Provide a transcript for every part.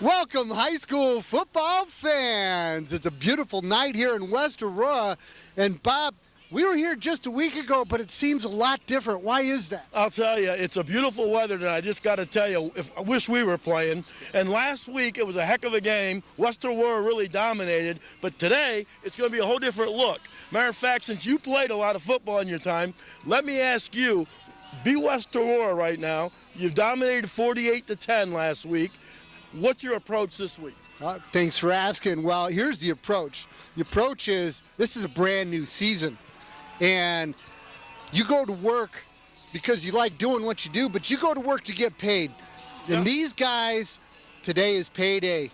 Welcome, high school football fans. It's a beautiful night here in West Aurora. And Bob, we were here just a week ago, but it seems a lot different. Why is that? I'll tell you, it's a beautiful weather tonight. I just got to tell you, I wish we were playing. And last week, it was a heck of a game. West Aurora really dominated. But today, it's going to be a whole different look. Matter of fact, since you played a lot of football in your time, let me ask you, be West Aurora right now. You've dominated 48-10 last week. What's your approach this week? Thanks for asking. Well, here's the approach. The approach is, this is a brand new season. And you go to work because you like doing what you do, but you go to work to get paid. And these guys, today is payday.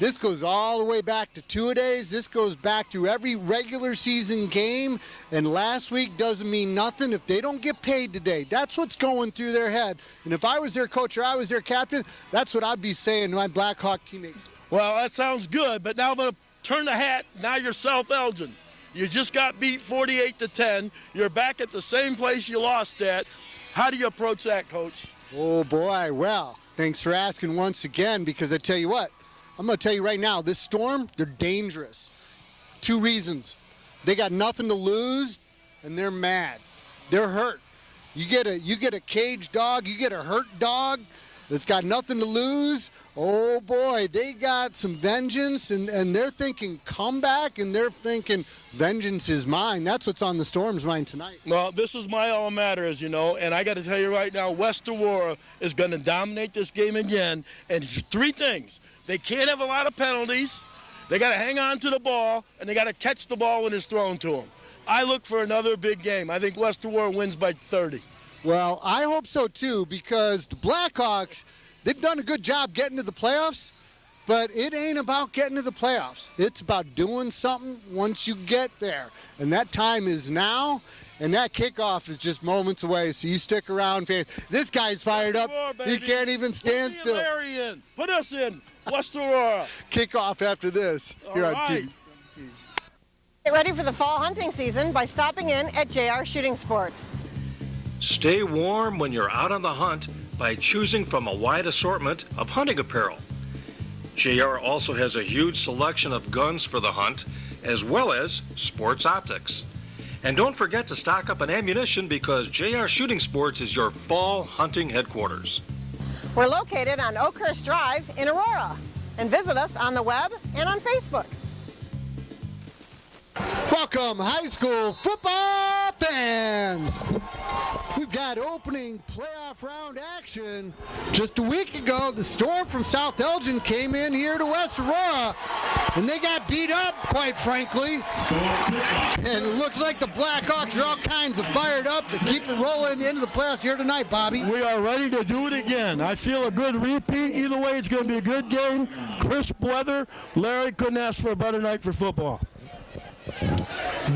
This goes all the way back to two-a-days. This goes back through every regular season game. And last week doesn't mean nothing if they don't get paid today. That's what's going through their head. And if I was their coach or I was their captain, that's what I'd be saying to my Blackhawk teammates. Well, that sounds good, but now I'm going to turn the hat. Now you're South Elgin. You just got beat 48-10. You're back at the same place you lost at. How do you approach that, Coach? Oh, boy. Well, thanks for asking once again, because I tell you what, I'm going to tell you right now, this Storm, they're dangerous. Two reasons. They got nothing to lose, and they're mad. They're hurt. You get a caged dog, you get a hurt dog that's got nothing to lose. Oh, boy, they got some vengeance, and they're thinking comeback, and they're thinking vengeance is mine. That's what's on the Storm's mind tonight. Well, this is my alma mater, as you know, and I got to tell you right now, West Aurora is going to dominate this game again, and three things. They can't have a lot of penalties. They got to hang on to the ball, and they got to catch the ball when it's thrown to them. I look for another big game. I think West Aurora wins by 30. Well, I hope so, too, because the Blackhawks, they've done a good job getting to the playoffs, but it ain't about getting to the playoffs. It's about doing something once you get there, and that time is now, and that kickoff is just moments away, so you stick around, Faith. This guy's fired up. He can't even stand still. Put Larry in. Put us in. West Aurora. Kickoff after this. Here on Team. Get ready for the fall hunting season by stopping in at JR Shooting Sports. Stay warm when you're out on the hunt by choosing from a wide assortment of hunting apparel. JR also has a huge selection of guns for the hunt, as well as sports optics. And don't forget to stock up on ammunition, because JR Shooting Sports is your fall hunting headquarters. We're located on Oakhurst Drive in Aurora. And visit us on the web and on Facebook. Welcome, high school football fans. We've got opening playoff round action. Just a week ago, the Storm from South Elgin came in here to West Aurora, and they got beat up, quite frankly. And it looks like the Blackhawks are all kinds of fired up to keep it rolling into the playoffs here tonight, Bobby. We are ready to do it again. I feel a good repeat. Either way, it's going to be a good game. Crisp weather. Larry couldn't ask for a better night for football.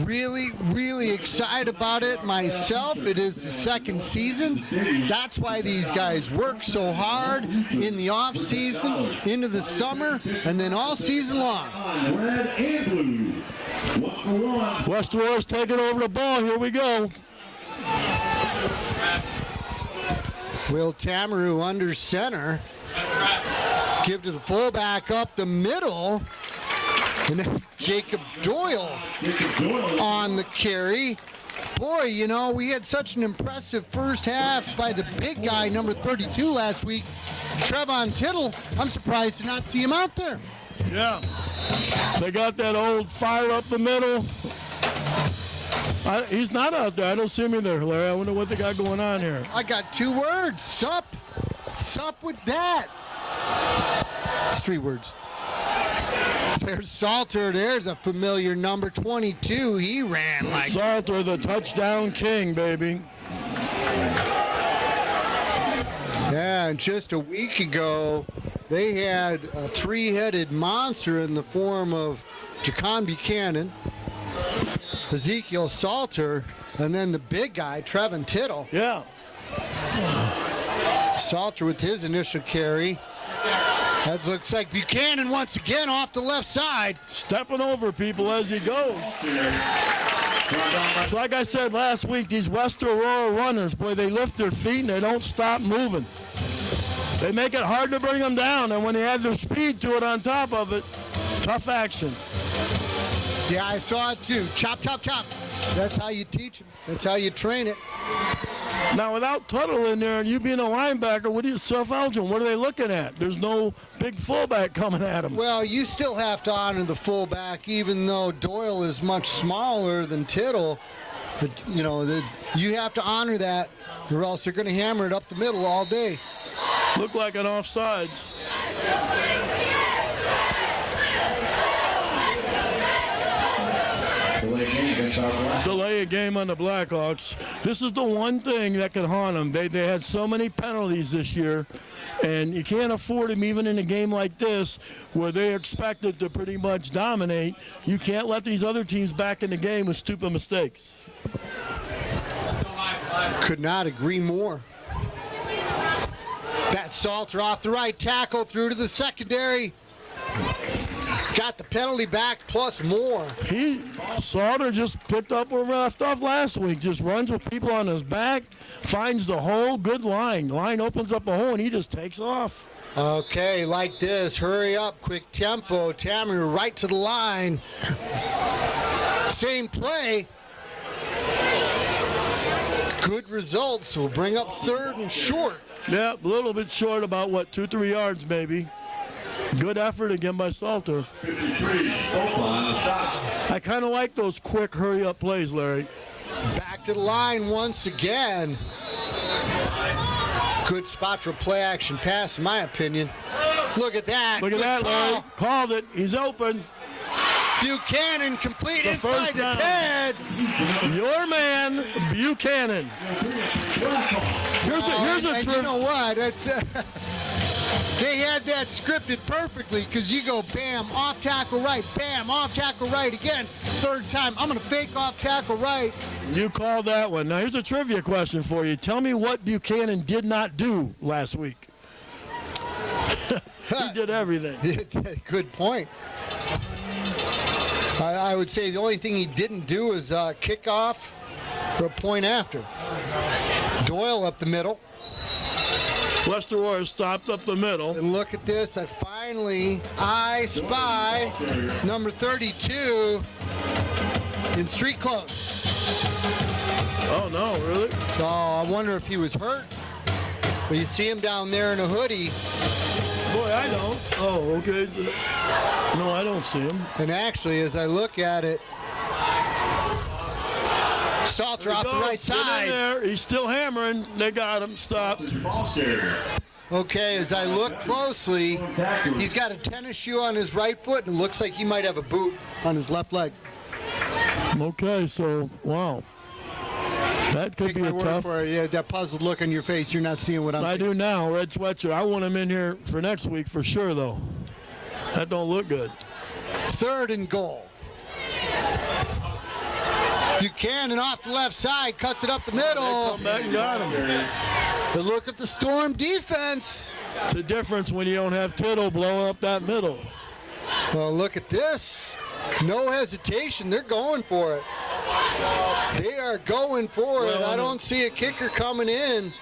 Really, really excited about it myself. It is the second season. That's why these guys work so hard in the off season, into the summer, and then all season long. West Aurora's taking over the ball. Here we go. Will Tamaroo under center. Give to the fullback up the middle. And then Jacob Doyle on the carry. Boy, you know, we had such an impressive first half by the big guy, number 32 last week, Trevon Tittle. I'm surprised to not see him out there. Yeah. They got that old fire up the middle. He's not out there. I don't see him either, Larry. I wonder what they got going on here. I got two words. Sup. Sup with that. It's three words. There's Salter. There's a familiar number 22. He ran like Salter, the touchdown king, baby. Yeah, and just a week ago, they had a three-headed monster in the form of Jacon Buchanan, Ezekiel Salter, and then the big guy, Trevon Tittle. Yeah. Salter with his initial carry. That looks like Buchanan once again off the left side. Stepping over people as he goes. It's like I said last week, these West Aurora runners, boy, they lift their feet and they don't stop moving. They make it hard to bring them down, and when they add their speed to it on top of it, tough action. Yeah, I saw it too. Chop, chop, chop. That's how you teach them. That's how you train it. Now, without Tuttle in there and you being a linebacker, what is South Elgin? What are they looking at? There's no big fullback coming at them. Well, you still have to honor the fullback, even though Doyle is much smaller than Tittle. But, you have to honor that, or else they're going to hammer it up the middle all day. Looked like an offsides. Delay a game on the Blackhawks. This is the one thing that can haunt them. They had so many penalties this year, and you can't afford them even in a game like this where they expected to pretty much dominate. You can't let these other teams back in the game with stupid mistakes. Could not agree more. That Salter off the right tackle through to the secondary. Got the penalty back plus more. Salter just picked up where we left off last week. Just runs with people on his back, finds the hole, good line. Line opens up a hole, and he just takes off. Okay, like this. Hurry up, quick tempo. Tammy right to the line. Same play. Good results. We'll bring up third and short. Yeah, a little bit short, about, 2-3 yards maybe. Good effort again by Salter. I kind of like those quick hurry-up plays, Larry. Back to the line once again. Good spot for play-action pass, in my opinion. Look at that. Look at that, Larry. Called it. He's open. Buchanan complete inside the 10. Your man, Buchanan. Here's a and you know what? That's they had that scripted perfectly, because you go bam, off tackle right, bam, off tackle right again. Third time, I'm going to fake off tackle right. You called that one. Now here's a trivia question for you. Tell me what Buchanan did not do last week. He did everything. Good point. I would say the only thing he didn't do is kick off or a point after. Doyle up the middle. West Aurora stopped up the middle. And look at this. I spy number 32 in street clothes. Oh, no, really? So I wonder if he was hurt. But you see him down there in a hoodie. Boy, I don't. Oh, okay. No, I don't see him. And actually, as I look at it, Salter off the right side. There. He's still hammering. They got him. Stopped. Okay, as I look closely, he's got a tennis shoe on his right foot, and it looks like he might have a boot on his left leg. Okay, so, wow. That could be a tough. Yeah, that puzzled look on your face. You're not seeing what I do now. Red sweatshirt. I want him in here for next week for sure, though. That don't look good. Third and goal. Buchanan off the left side, cuts it up the middle. They come back and got him. But look at the Storm defense. It's a difference when you don't have Tittle blowing up that middle. Well, look at this. No hesitation. They're going for it. They are going for it. I don't see a kicker coming in.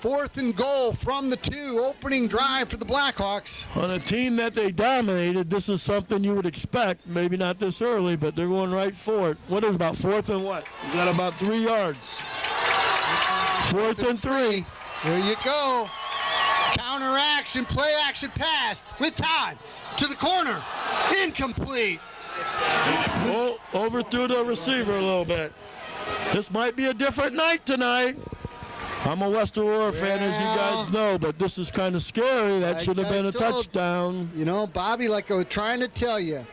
Fourth and goal from the 2, opening drive for the Blackhawks. On a team that they dominated, this is something you would expect. Maybe not this early, but they're going right for it. What is about fourth and what? You got about 3 yards. Fourth and 3. There you go. Counter action, play action pass with time to the corner. Incomplete. Oh, overthrew the receiver a little bit. This might be a different night tonight. I'm a West Aurora fan, as you guys know, but this is kind of scary. That should have been a touchdown. You know, Bobby, like I was trying to tell you,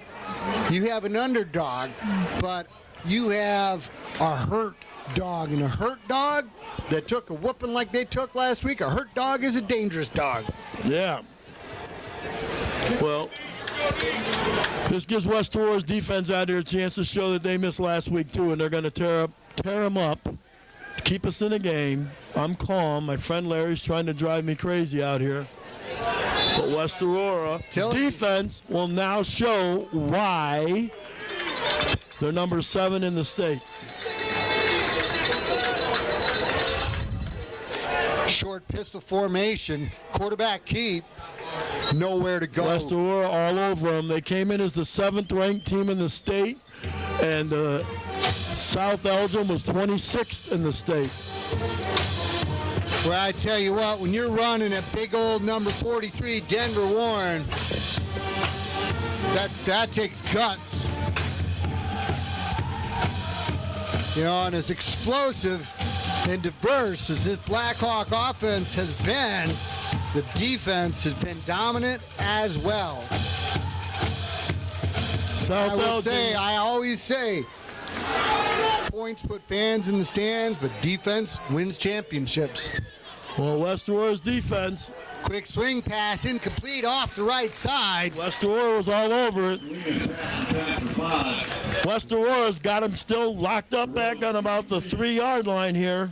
you have an underdog, but you have a hurt dog. And a hurt dog that took a whooping like they took last week, a hurt dog is a dangerous dog. Yeah. Well, this gives West Aurora's defense out here a chance to show that they missed last week, too, and they're going to tear them up. Keep us in the game. I'm calm. My friend Larry's trying to drive me crazy out here. But West Aurora defense will now show why they're number 7 in the state. Short pistol formation, quarterback keep, nowhere to go. West Aurora all over them. They came in as the 7th-ranked team in the state, and South Elgin was 26th in the state. Well, I tell you what, when you're running at big old number 43, Denver Warren, that takes guts. You know, and as explosive and diverse as this Blackhawk offense has been, the defense has been dominant as well. I always say, points put fans in the stands, but defense wins championships. Well, West Aurora's defense. Quick swing pass, incomplete off the right side. West Aurora was all over it. West Aurora's got him still locked up back on about the 3-yard line here.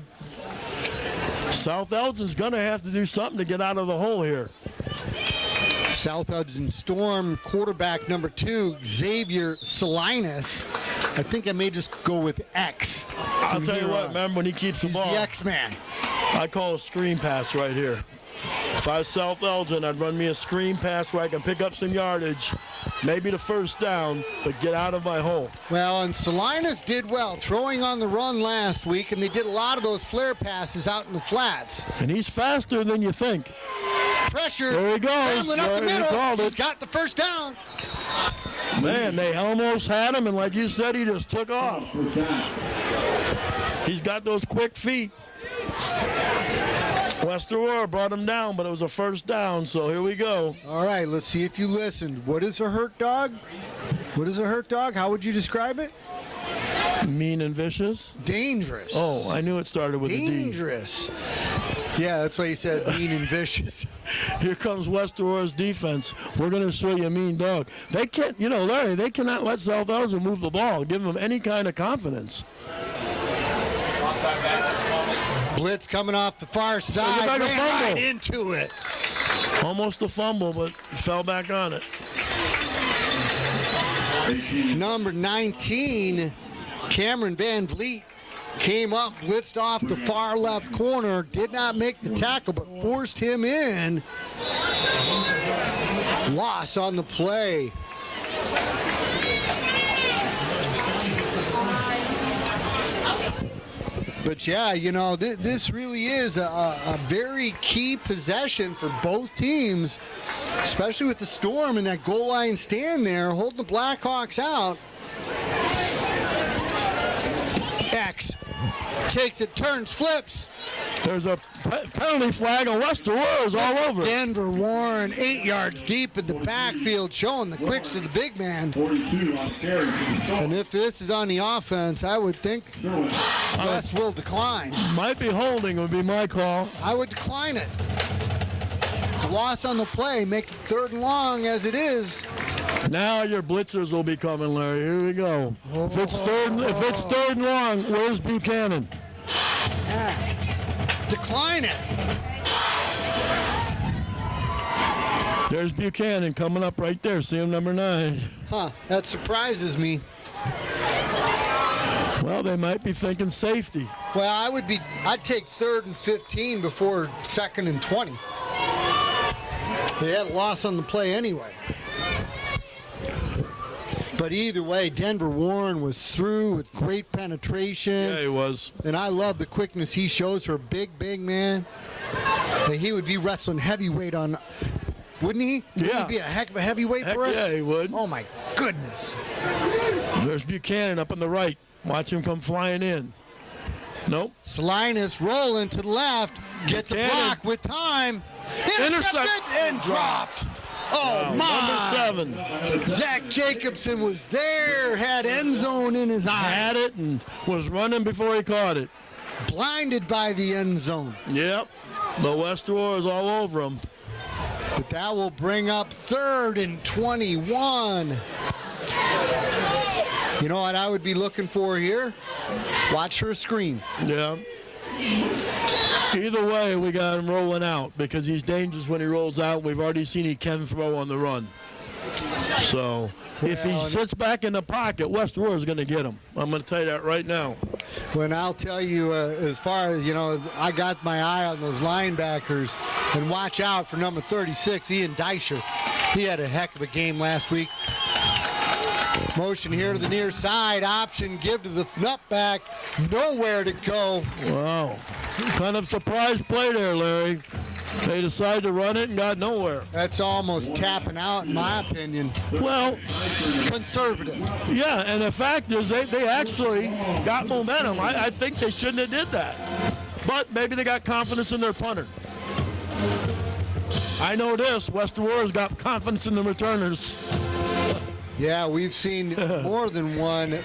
South Elgin's going to have to do something to get out of the hole here. South Elgin Storm quarterback number 2, Xavier Salinas. I think I may just go with X. I'll tell you what, remember when he keeps the ball. He's the X-Man. I call a screen pass right here. If I was South Elgin, I'd run me a screen pass where I can pick up some yardage, maybe the first down, but get out of my hole. Well, and Salinas did well throwing on the run last week, and they did a lot of those flare passes out in the flats. And he's faster than you think. Pressure. There he goes. Up the middle. He's got the first down. Man, they almost had him, and like you said, he just took off. He's got those quick feet. West Aurora brought him down, but it was a first down, so here we go. All right, let's see if you listened. What is a hurt dog? What is a hurt dog? How would you describe it? Mean and vicious? Dangerous. Oh, I knew it started with dangerous. Yeah, that's why you said mean and vicious. Here comes West Aurora's defense. We're going to show you a mean dog. They can't, Larry, they cannot let South Elgin move the ball, give them any kind of confidence. Blitz coming off the far side, ran right into it. Almost a fumble, but fell back on it. Number 19, Cameron Van Vliet, came up, blitzed off the far left corner, did not make the tackle, but forced him in. Loss on the play. But yeah, this really is a very key possession for both teams, especially with the Storm in that goal line stand there, holding the Blackhawks out. X takes it, turns, flips. There's a penalty flag on West Aurora's all over. Denver Warren 8 yards deep in the backfield, showing the quicks to the big man. And if this is on the offense, I would think West will decline. Might be holding would be my call. I would decline it. It's a loss on the play. Make it 3rd and long as it is. Now your blitzers will be coming, Larry. Here we go. If it's third and long, where's Buchanan? Yeah. Decline it. There's Buchanan coming up right there. See him, number 9. Huh, that surprises me. Well, they might be thinking safety. Well, I'd take 3rd and 15 before 2nd and 20. They had a loss on the play anyway. But either way, Denver Warren was through with great penetration. Yeah, he was. And I love the quickness he shows for a big man. He would be wrestling heavyweight on, wouldn't he? Yeah. Wouldn't he be a heck of a heavyweight for us? Yeah, he would. Oh, my goodness. There's Buchanan up on the right. Watch him come flying in. Nope. Salinas rolling to the left. Gets a block with time. Intercepted and dropped. Oh, my. Number 7. Zach Jacobson was there, had end zone in his eye. Had it and was running before he caught it. Blinded by the end zone. Yep. But West Aurora's all over him. But that will bring up 3rd and 21. You know what I would be looking for here? Watch for a screen. Yeah. Either way, we got him rolling out because he's dangerous when he rolls out. We've already seen he can throw on the run. So if he sits back in the pocket, West Aurora is going to get him. I'm going to tell you that right now. When I'll tell you, as far as, I got my eye on those linebackers, and watch out for number 36, Ian Deischer. He had a heck of a game last week. Motion here to the near side, option, give to the nutback, nowhere to go. Wow. Kind of surprise play there, Larry. They decided to run it and got nowhere. That's almost tapping out, in my opinion. Well, conservative. Yeah, and the fact is they actually got momentum. I think they shouldn't have did that. But maybe they got confidence in their punter. I know this, West Aurora's got confidence in the returners. Yeah, we've seen more than one.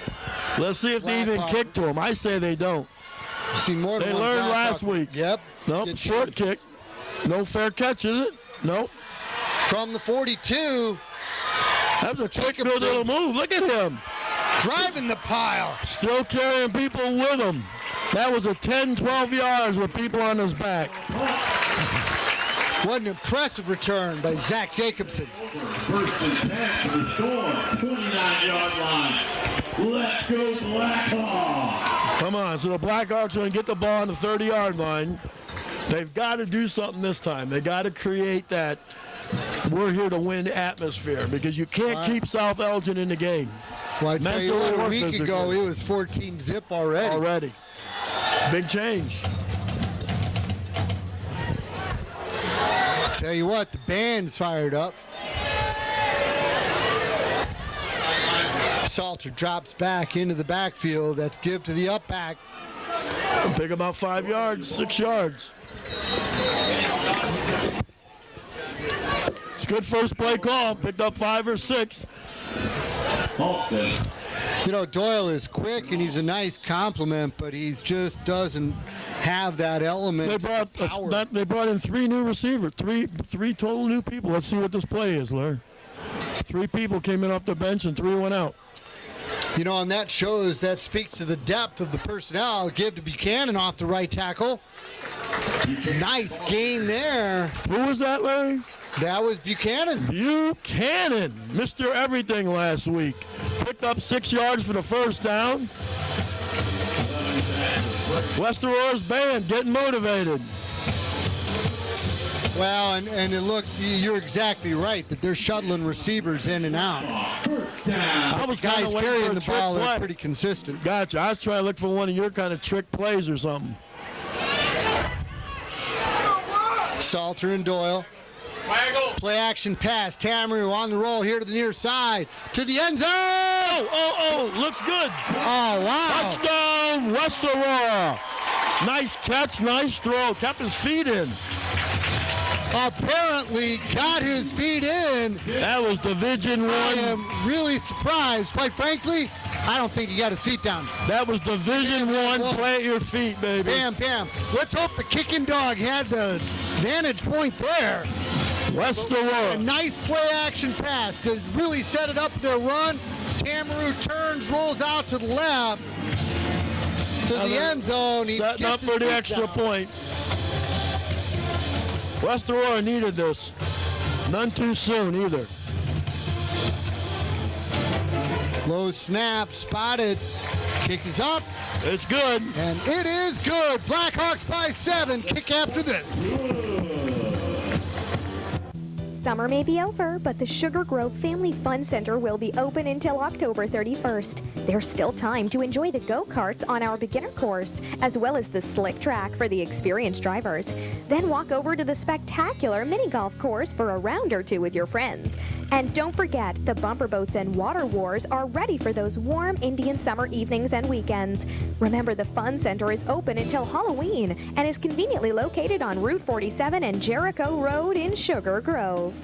Let's see if they even kick to them. I say they don't. Seen more than they one. They learned Blackhawk. last week. Yep. Nope, short kick. No fair catch, is it? Nope. From the 42. That was a quick little move. Look at him. Driving the pile. Still carrying people with him. That was a 10, 12 yards with people on his back. What an impressive return by Zach Jacobson. First and 10 to the Storm, 29-yard line. Let's go Blackhawks. Come on, so the Blackhawks are going to get the ball on the 30-yard line. They've got to do something this time. They got to create that we're here to win atmosphere, because you can't keep South Elgin in the game. Well, I tell you what, a week physically. ago it was 14-zip already. Big change. Tell you what, the band's fired up. Salter drops back into the backfield. That's give to the up back. Pick about 5 yards, 6 yards. It's good first play call. Picked up 5 or 6. Doyle is quick and he's a nice compliment, but he just doesn't have that element. They brought in 3 new receivers, three total new people. Let's see what this play is, Larry. 3 people came in off the bench and 3 went out. And that speaks to the depth of the personnel. Give to Buchanan off the right tackle. Nice gain there. Who was that, Larry? That was Buchanan. Buchanan, Mr. Everything last week. Picked up 6 yards for the first down. West Aurora's band getting motivated. Well, and it looks, you're exactly right, that they're shuttling receivers in and out. I was guys carrying the ball play. are pretty consistent. Gotcha. I was trying to look for one of your kind of trick plays or something. Salter and Doyle. Play action pass. Tamaru on the roll here to the near side. To the end zone. Oh, looks good. Oh, wow. Touchdown, West Aurora. Nice catch, nice throw. Kept his feet in. Apparently got his feet in. That was Division I. I am really surprised. Quite frankly, I don't think he got his feet down. That was Division I. Play at your feet, baby. Bam. Let's hope the kicking dog had the vantage point there. West Aurora. A nice play action pass to really set it up their run. Tamaru turns, rolls out to the left to the end zone. He setting up gets for the his feet extra down. point. West Aurora needed this. None too soon either. Low snap, spotted. Kick is up. It's good. And it is good. Blackhawks by 7. Kick after this. Summer may be over, but the Sugar Grove Family Fun Center will be open until October 31st. There's still time to enjoy the go-karts on our beginner course, as well as the slick track for the experienced drivers. Then walk over to the spectacular mini golf course for a round or two with your friends. And don't forget, the bumper boats and water wars are ready for those warm Indian summer evenings and weekends. Remember, the Fun Center is open until Halloween and is conveniently located on Route 47 and Jericho Road in Sugar Grove.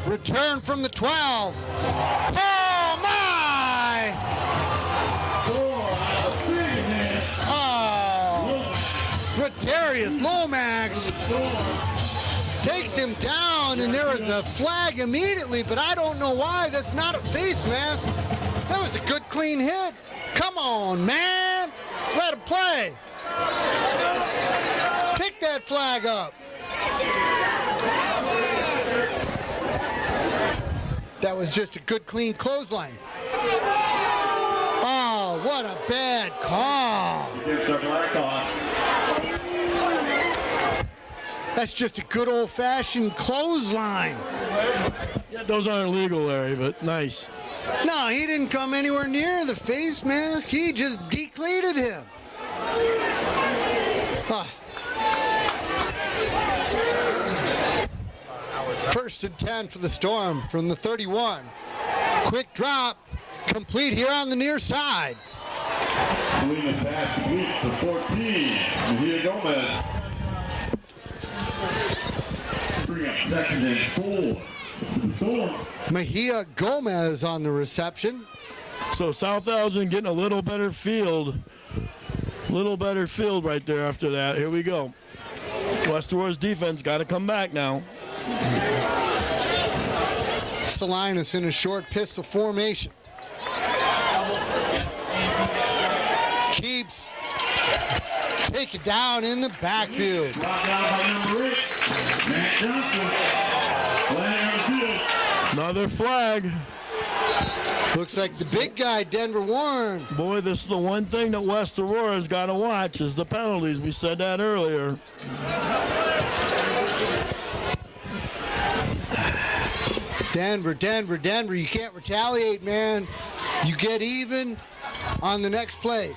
Return from the 12. Oh, my! Darius Lomax takes him down, and there is a flag immediately, but I don't know why. That's not a face mask. That was a good, clean hit. Come on, man. Let him play. Pick that flag up. That was just a good, clean clothesline. Oh, what a bad call. Against the Blackhawks. That's just a good old-fashioned clothesline. Yeah, those aren't legal, Larry, but nice. No, he didn't come anywhere near the face mask. He just decleated him. Ah. 1st and 10 for the Storm from the 31. Quick drop, complete here on the near side. Swing a pass complete for 14. Mejia Gomez. Bring up 2nd and 4. The Storm. Mejia Gomez on the reception. So South Elgin getting a little better field. Right there after that. Here we go. West Aurora's defense got to come back now. Salinas in a short pistol formation. Keeps take it down in the backfield. Brought down by number 8. Matt Johnson. Flag on the field. Another flag. Looks like the big guy, Denver Warren. Boy, this is the one thing that West Aurora's got to watch is the penalties. We said that earlier. Denver, you can't retaliate, man. You get even on the next play.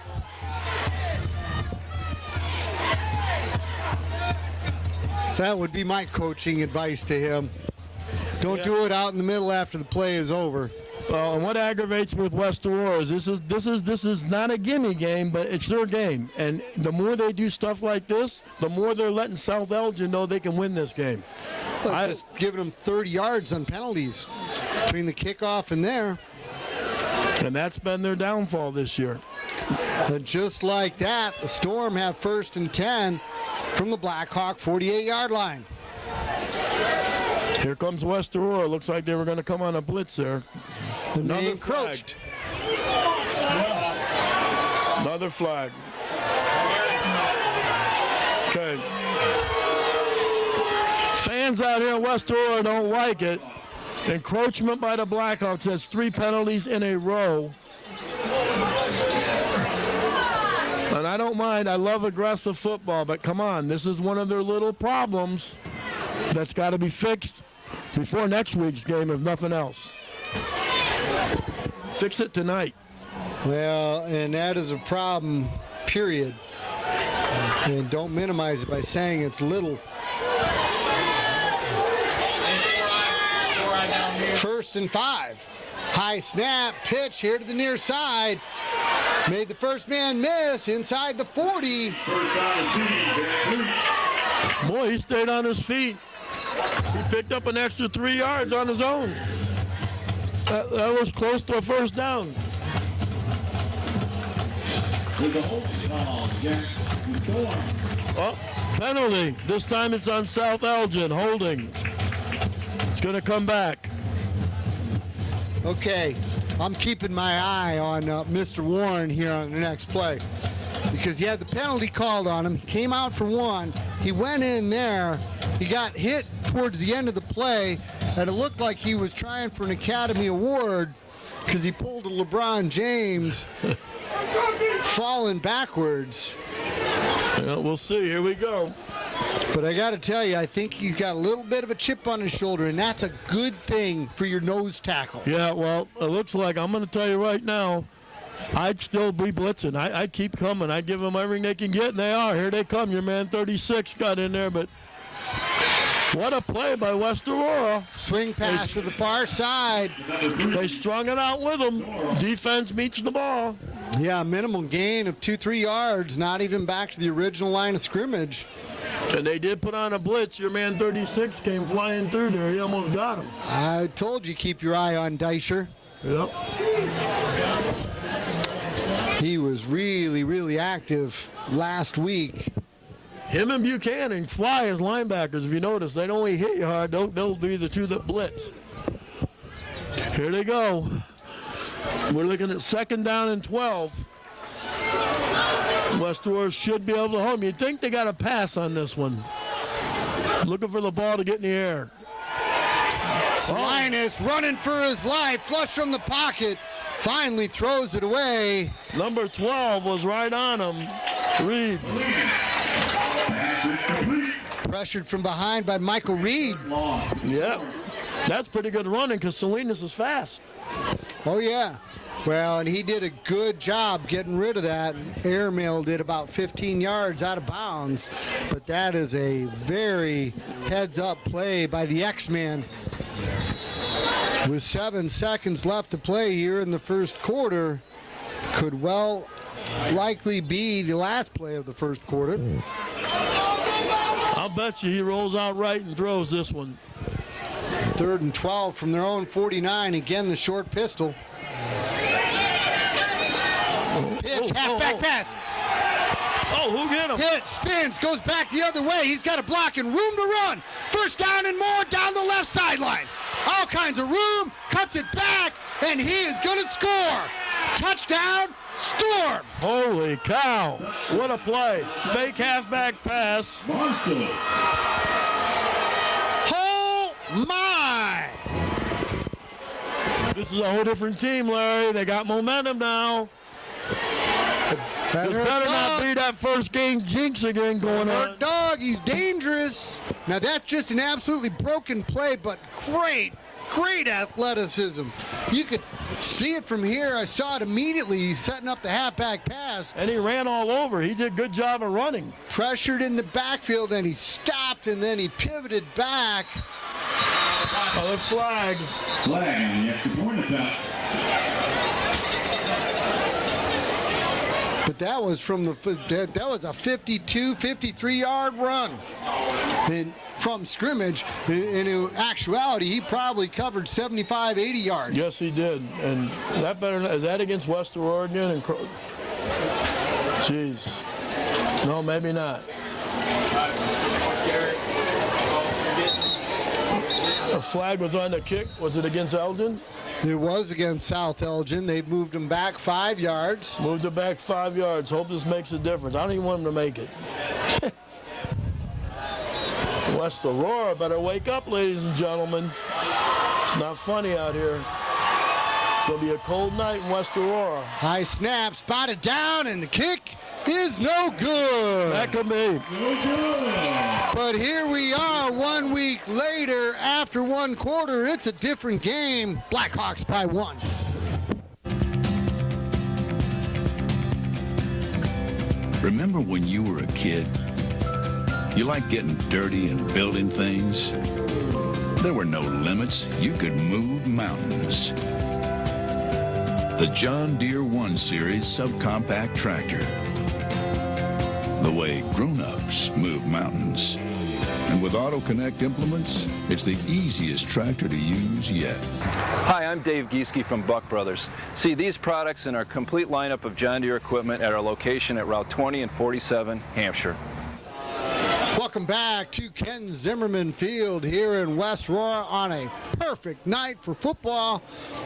That would be my coaching advice to him. Don't do it out in the middle after the play is over. And what aggravates me with West Aurora is this is not a gimme game, but it's their game. And the more they do stuff like this, the more they're letting South Elgin know they can win this game. Just giving them 30 yards on penalties between the kickoff and there. And that's been their downfall this year. And just like that, the Storm have 1st and 10 from the Blackhawk 48-yard line. Here comes West Aurora. Looks like they were going to come on a blitz there. And they encroached. Another flag. Okay. Fans out here in West Aurora don't like it. Encroachment by the Blackhawks has 3 penalties in a row. And I don't mind. I love aggressive football, but come on. This is one of their little problems that's got to be fixed before next week's game, if nothing else. Fix it tonight. Well, and that is a problem, period. And don't minimize it by saying it's little. 1st and 5. High snap, pitch here to the near side. Made the first man miss inside the 40. Boy, he stayed on his feet. He picked up an extra 3 yards on his own. That was close to a first down. Oh, penalty. This time it's on South Elgin. Holding. It's going to come back. Okay, I'm keeping my eye on Mr. Warren here on the next play because he had the penalty called on him. He came out for 1. He went in there. He got hit towards the end of the play, and it looked like he was trying for an Academy Award because he pulled a LeBron James falling backwards. Yeah, we'll see. Here we go. But I got to tell you, I think he's got a little bit of a chip on his shoulder, and that's a good thing for your nose tackle. Yeah, well, it looks like, I'm going to tell you right now, I'd still be blitzing. I'd keep coming. I'd give them everything they can get, and they are. Here they come. Your man 36 got in there, but what a play by West Aurora. Swing pass to the far side. They strung it out with them. Defense meets the ball. Yeah, minimum gain of 2-3 yards, not even back to the original line of scrimmage. And they did put on a blitz. Your man 36 came flying through there. He almost got him. I told you, keep your eye on Deisher. Yep. He was really, really active last week. Him and Buchanan fly as linebackers. If you notice, they don't only hit you hard. They'll be the two that blitz. Here they go. We're looking at 2nd down and 12. West Aurora should be able to hold. You'd think they got a pass on this one. Looking for the ball to get in the air. Linus running for his life, flush from the pocket, finally throws it away. Number 12 was right on him. Reed. Pressured from behind by Michael Reed. Yep. That's pretty good running because Salinas is fast. Oh, yeah. Well, and he did a good job getting rid of that. Airmail did about 15 yards out of bounds. But that is a very heads-up play by the X-Man. With 7 seconds left to play here in the first quarter, could well likely be the last play of the first quarter. I'll bet you he rolls out right and throws this one. 3rd and 12 from their own 49. Again, the short pistol. Pitch, halfback pass. Oh, who get him? Hit, spins, goes back the other way. He's got a block and room to run. First down and more down the left sideline. All kinds of room, cuts it back, and he is going to score. Touchdown, Storm. Holy cow. What a play. Fake halfback pass. Oh, my. This is a whole different team, Larry. They got momentum now. This better not be that first game jinx again going on. Dog, he's dangerous. Now, that's just an absolutely broken play, but great athleticism. You could see it from here. I saw it immediately. He's setting up the halfback pass. And he ran all over. He did a good job of running. Pressured in the backfield, and he stopped, and then he pivoted back. Another flag. Flag, and you have to point it out. But that was that was a 52, 53-yard run. And from scrimmage, in actuality, he probably covered 75, 80 yards. Yes, he did. And is that against West Aurora again? Jeez. No, maybe not. A flag was on the kick. Was it against Elgin? It was against South Elgin. They've moved him back 5 yards. Moved it back 5 yards. Hope this makes a difference. I don't even want him to make it. West Aurora better wake up, ladies and gentlemen. It's not funny out here. It's going to be a cold night in West Aurora. High snap, spotted down, and the kick is no good. That could be. But here we are 1 week later. After one quarter, it's a different game. Blackhawks by 1. Remember when you were a kid? You liked getting dirty and building things? There were no limits. You could move mountains. The John Deere 1 Series subcompact tractor. The way grown-ups move mountains. And with AutoConnect implements, it's the easiest tractor to use yet. Hi, I'm Dave Gieske from Buck Brothers. See these products and our complete lineup of John Deere equipment at our location at Route 20 and 47, Hampshire. Welcome back to Ken Zimmerman Field here in West Aurora on a perfect night for football.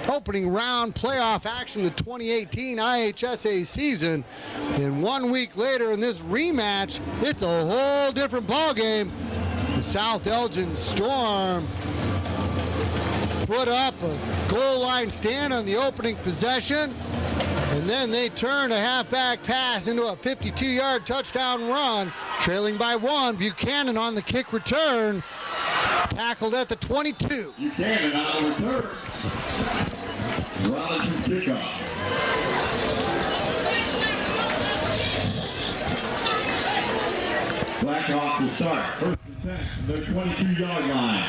Opening round playoff action, the 2018 IHSA season. And 1 week later in this rematch, it's a whole different ballgame. The South Elgin Storm put up a goal line stand on the opening possession. And then they turn a halfback pass into a 52-yard touchdown run, trailing by 1. Buchanan on the kick return, tackled at the 22. Buchanan on the return. Robinson kickoff. Blackhawks will start. First and 10 from their 22-yard line.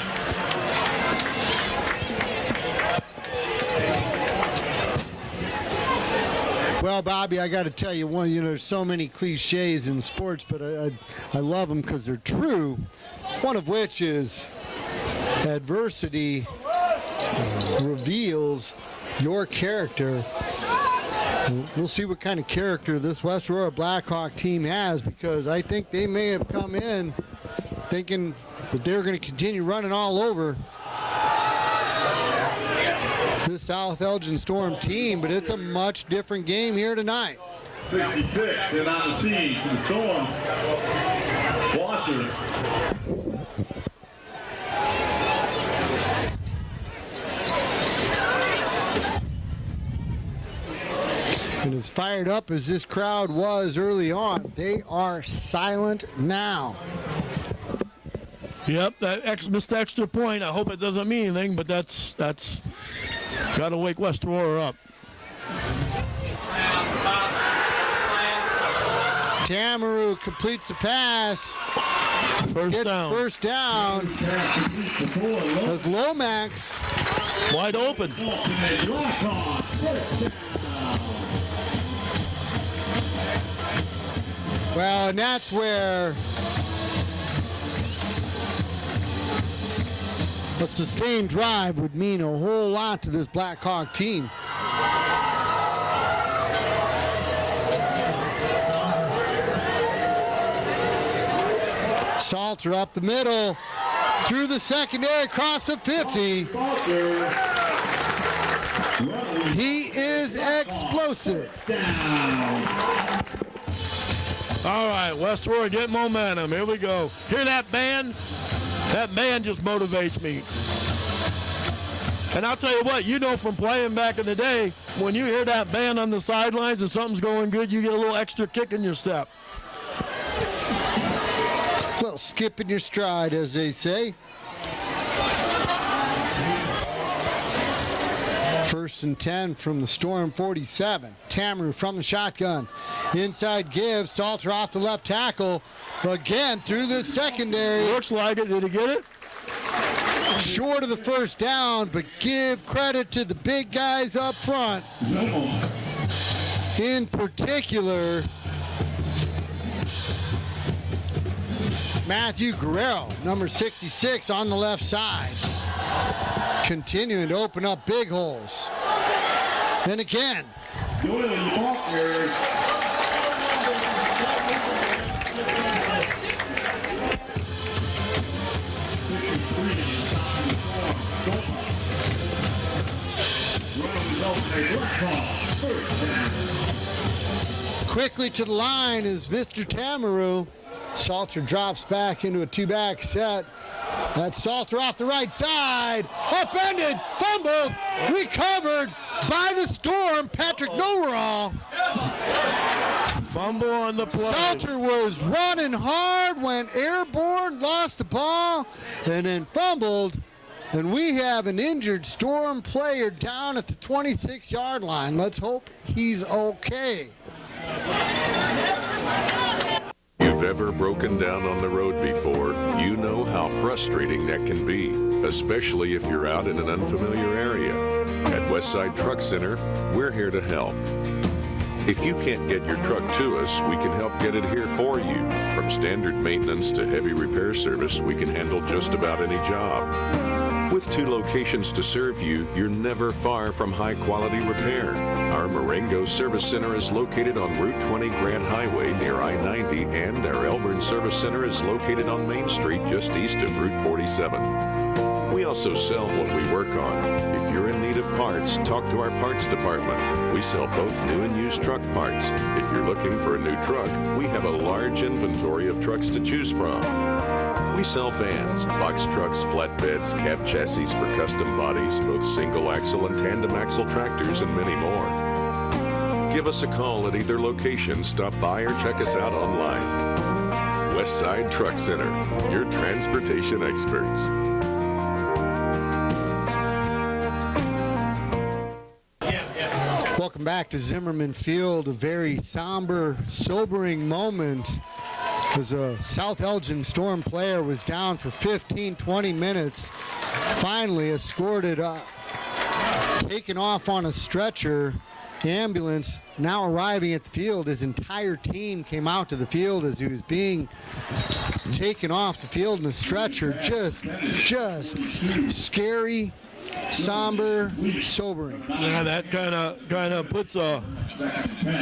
Well, Bobby, I got to tell you, there's so many cliches in sports, but I love them because they're true. One of which is adversity reveals your character. We'll see what kind of character this West Aurora Blackhawk team has, because I think they may have come in thinking that they're going to continue running all over the South Elgin Storm team, but it's a much different game here tonight. 66 and on the scene for the Storm. Washer. As fired up as this crowd was early on, they are silent now. Yep, that missed extra point. I hope it doesn't mean anything, but that's got to wake West Aurora up. Tamaroo completes the pass. First down. First down. As Lomax wide open. Well, and that's where a sustained drive would mean a whole lot to this Blackhawk team. Salter up the middle, through the secondary, across the 50. He is explosive. All right, West Aurora get momentum. Here we go. Hear that band? That band just motivates me. And I'll tell you what, you know from playing back in the day, when you hear that band on the sidelines and something's going good, you get a little extra kick in your step. Well, skip in your stride, as they say. First and 10 from the Storm 47. Tamaroo from the shotgun. Inside give. Salter off the left tackle. Again through the secondary. Looks like it. Did he get it? Short of the first down, but give credit to the big guys up front. In particular, Matthew Guerrero, number 66 on the left side. Continuing to open up big holes. And again. Quickly to the line is Mr. Tamaroo. Salter drops back into a two-back set. That's Salter off the right side. Upended, fumbled, recovered by the Storm, Patrick Noverall. Fumble on the play. Salter was running hard, went airborne, lost the ball, and then fumbled. And we have an injured Storm player down at the 26-yard line. Let's hope he's okay. You've ever broken down on the road before, you know how frustrating that can be, especially if you're out in an unfamiliar area. At Westside Truck Center, we're here to help. If you can't get your truck to us, we can help get it here for you. From standard maintenance to heavy repair service, we can handle just about any job. With 2 locations to serve you, you're never far from high-quality repair. Our Marengo Service Center is located on Route 20 Grand Highway near I-90, and our Elburn Service Center is located on Main Street just east of Route 47. We also sell what we work on. If you're in need of parts, talk to our parts department. We sell both new and used truck parts. If you're looking for a new truck, we have a large inventory of trucks to choose from. We sell vans, box trucks, flatbeds, cab chassis for custom bodies, both single axle and tandem axle tractors, and many more. Give us a call at either location, stop by, or check us out online. Westside Truck Center, your transportation experts. Welcome back to Zimmerman Field, a very somber, sobering moment as a South Elgin Storm player was down for 15, 20 minutes, finally escorted up, taken off on a stretcher, ambulance now arriving at the field. His entire team came out to the field as he was being taken off the field in a stretcher. Just scary, somber, sobering. Yeah, that kind of puts a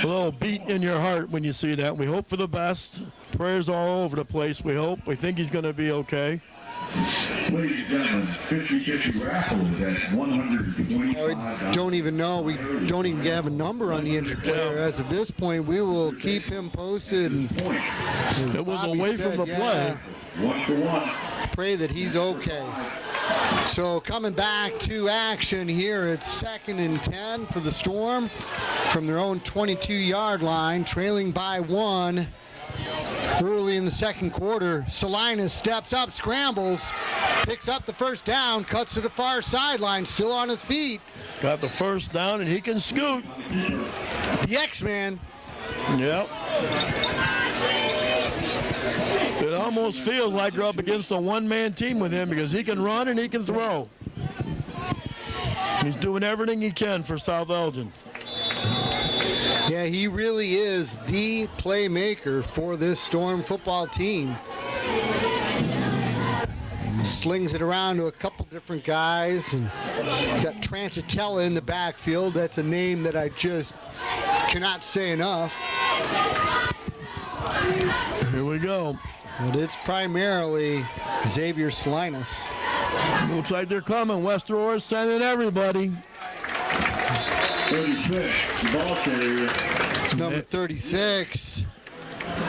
little beat in your heart when you see that. We hope for the best. Prayers all over the place. We hope. We think he's going to be okay. Ladies and gentlemen, 50-50 raffle is at $125. We don't even know. We don't even have a number on the injured player. As of this point, we will keep him posted. And it was away from the play. 1-for-1. Pray that he's okay. So coming back to action here, it's 2nd and 10 for the Storm from their own 22-yard line, trailing by 1 early in the second quarter. Salinas steps up, scrambles, picks up the first down, cuts to the far sideline, still on his feet. Got the first down, and he can scoot. The X-Man. Yep. It almost feels like you're up against a one-man team with him because he can run and he can throw. He's doing everything he can for South Elgin. Yeah, he really is the playmaker for this Storm football team. Slings it around to a couple different guys. And he's got Transitella in the backfield. That's a name that I just cannot say enough. Here we go. But it's primarily Xavier Salinas. Looks like they're coming. West Aurora sending everybody. 36, ball carrier. It's number 36,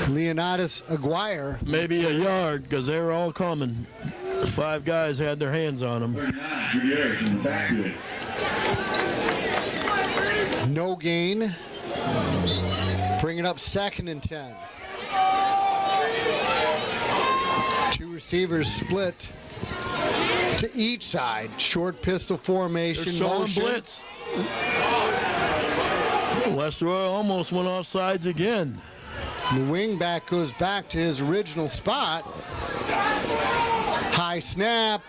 Leonidas Aguirre. Maybe a yard because they were all coming. The 5 guys had their hands on him. 39, Gutierrez in the backfield. No gain. Bring it up 2nd and 10. 2 receivers split to each side. Short pistol formation. They're showing motion. blitz. West Aurora almost went off sides again. The wingback goes back to his original spot. High snap.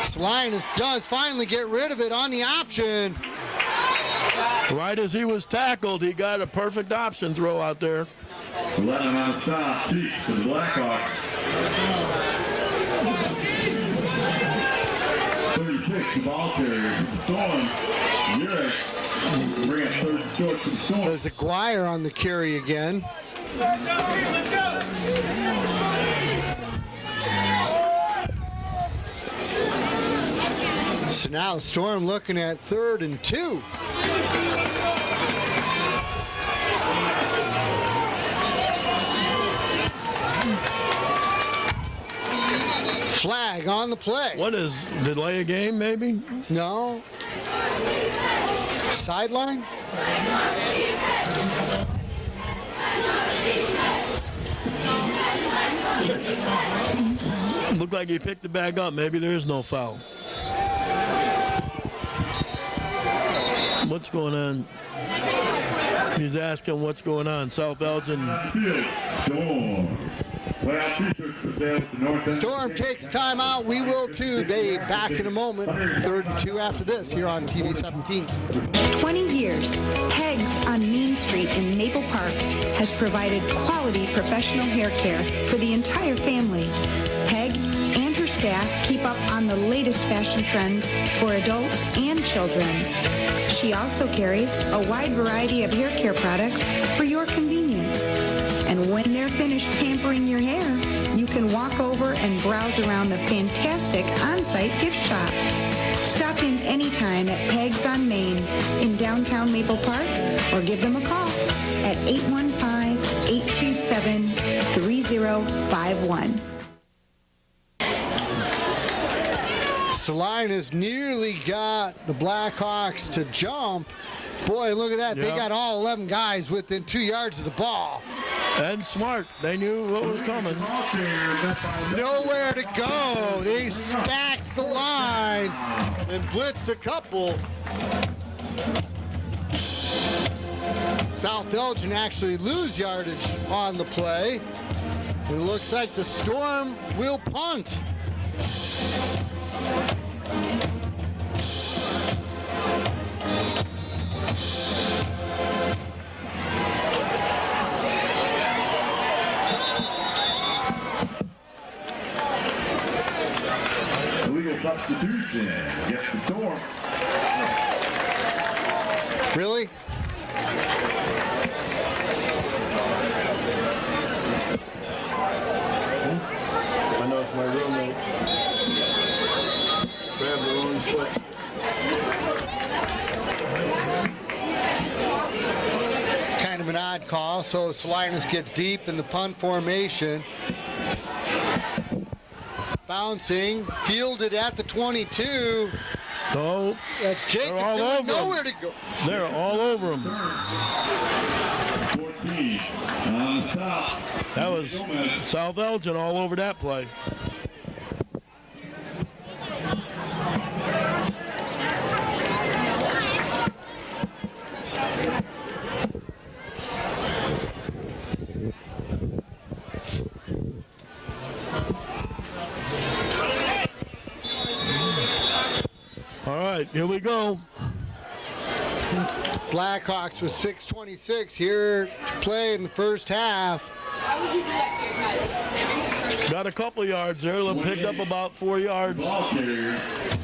Salinas does finally get rid of it on the option. Right as he was tackled, he got a perfect option throw out there. 11 on stop, Chiefs to the Blackhawks. 36, ball carrier for the Storm. Gutierrez. Bring it 3rd and short to the Storm. There's Aguirre on the carry again. Let's go. So now the Storm looking at 3rd and 2. Flag on the play. What is, delay a game maybe? No. Sideline? Looked like he picked it back up. Maybe there is no foul. What's going on? He's asking what's going on. South Elgin. Storm takes timeout. We will too. They back in a moment. 3rd and 2 after this here on TV 17. 20 years, Peg's on Main Street in Maple Park has provided quality professional hair care for the entire family. Peg and her staff keep up on the latest fashion trends for adults and children. She also carries a wide variety of hair care products for your convenience. And when they're finished pampering your hair, you can walk over and browse around the fantastic on-site gift shop. Stop in anytime at Peg's on Main in downtown Maple Park or give them a call at 815-827-3051. Salinas nearly got the Blackhawks to jump. Boy, look at that. Yep. They got all 11 guys within 2 yards of the ball. And smart. They knew what was coming. Nowhere to go. They stacked the line and blitzed a couple. South Elgin actually lose yardage on the play. It looks like the Storm will punt. Legal substitution against the Storm. Really? I know it's my roommate. Grab the wrong foot. It's kind of an odd call, so Salinas gets deep in the punt formation. Bouncing, fielded at the 22. So That's Jacobson with nowhere to go. They're all over him. 14 on top. That was South Elgin all over that play. All right, here we go. Blackhawks with 6:26 here to play in the first half. Got a couple yards there. They picked up about 4 yards.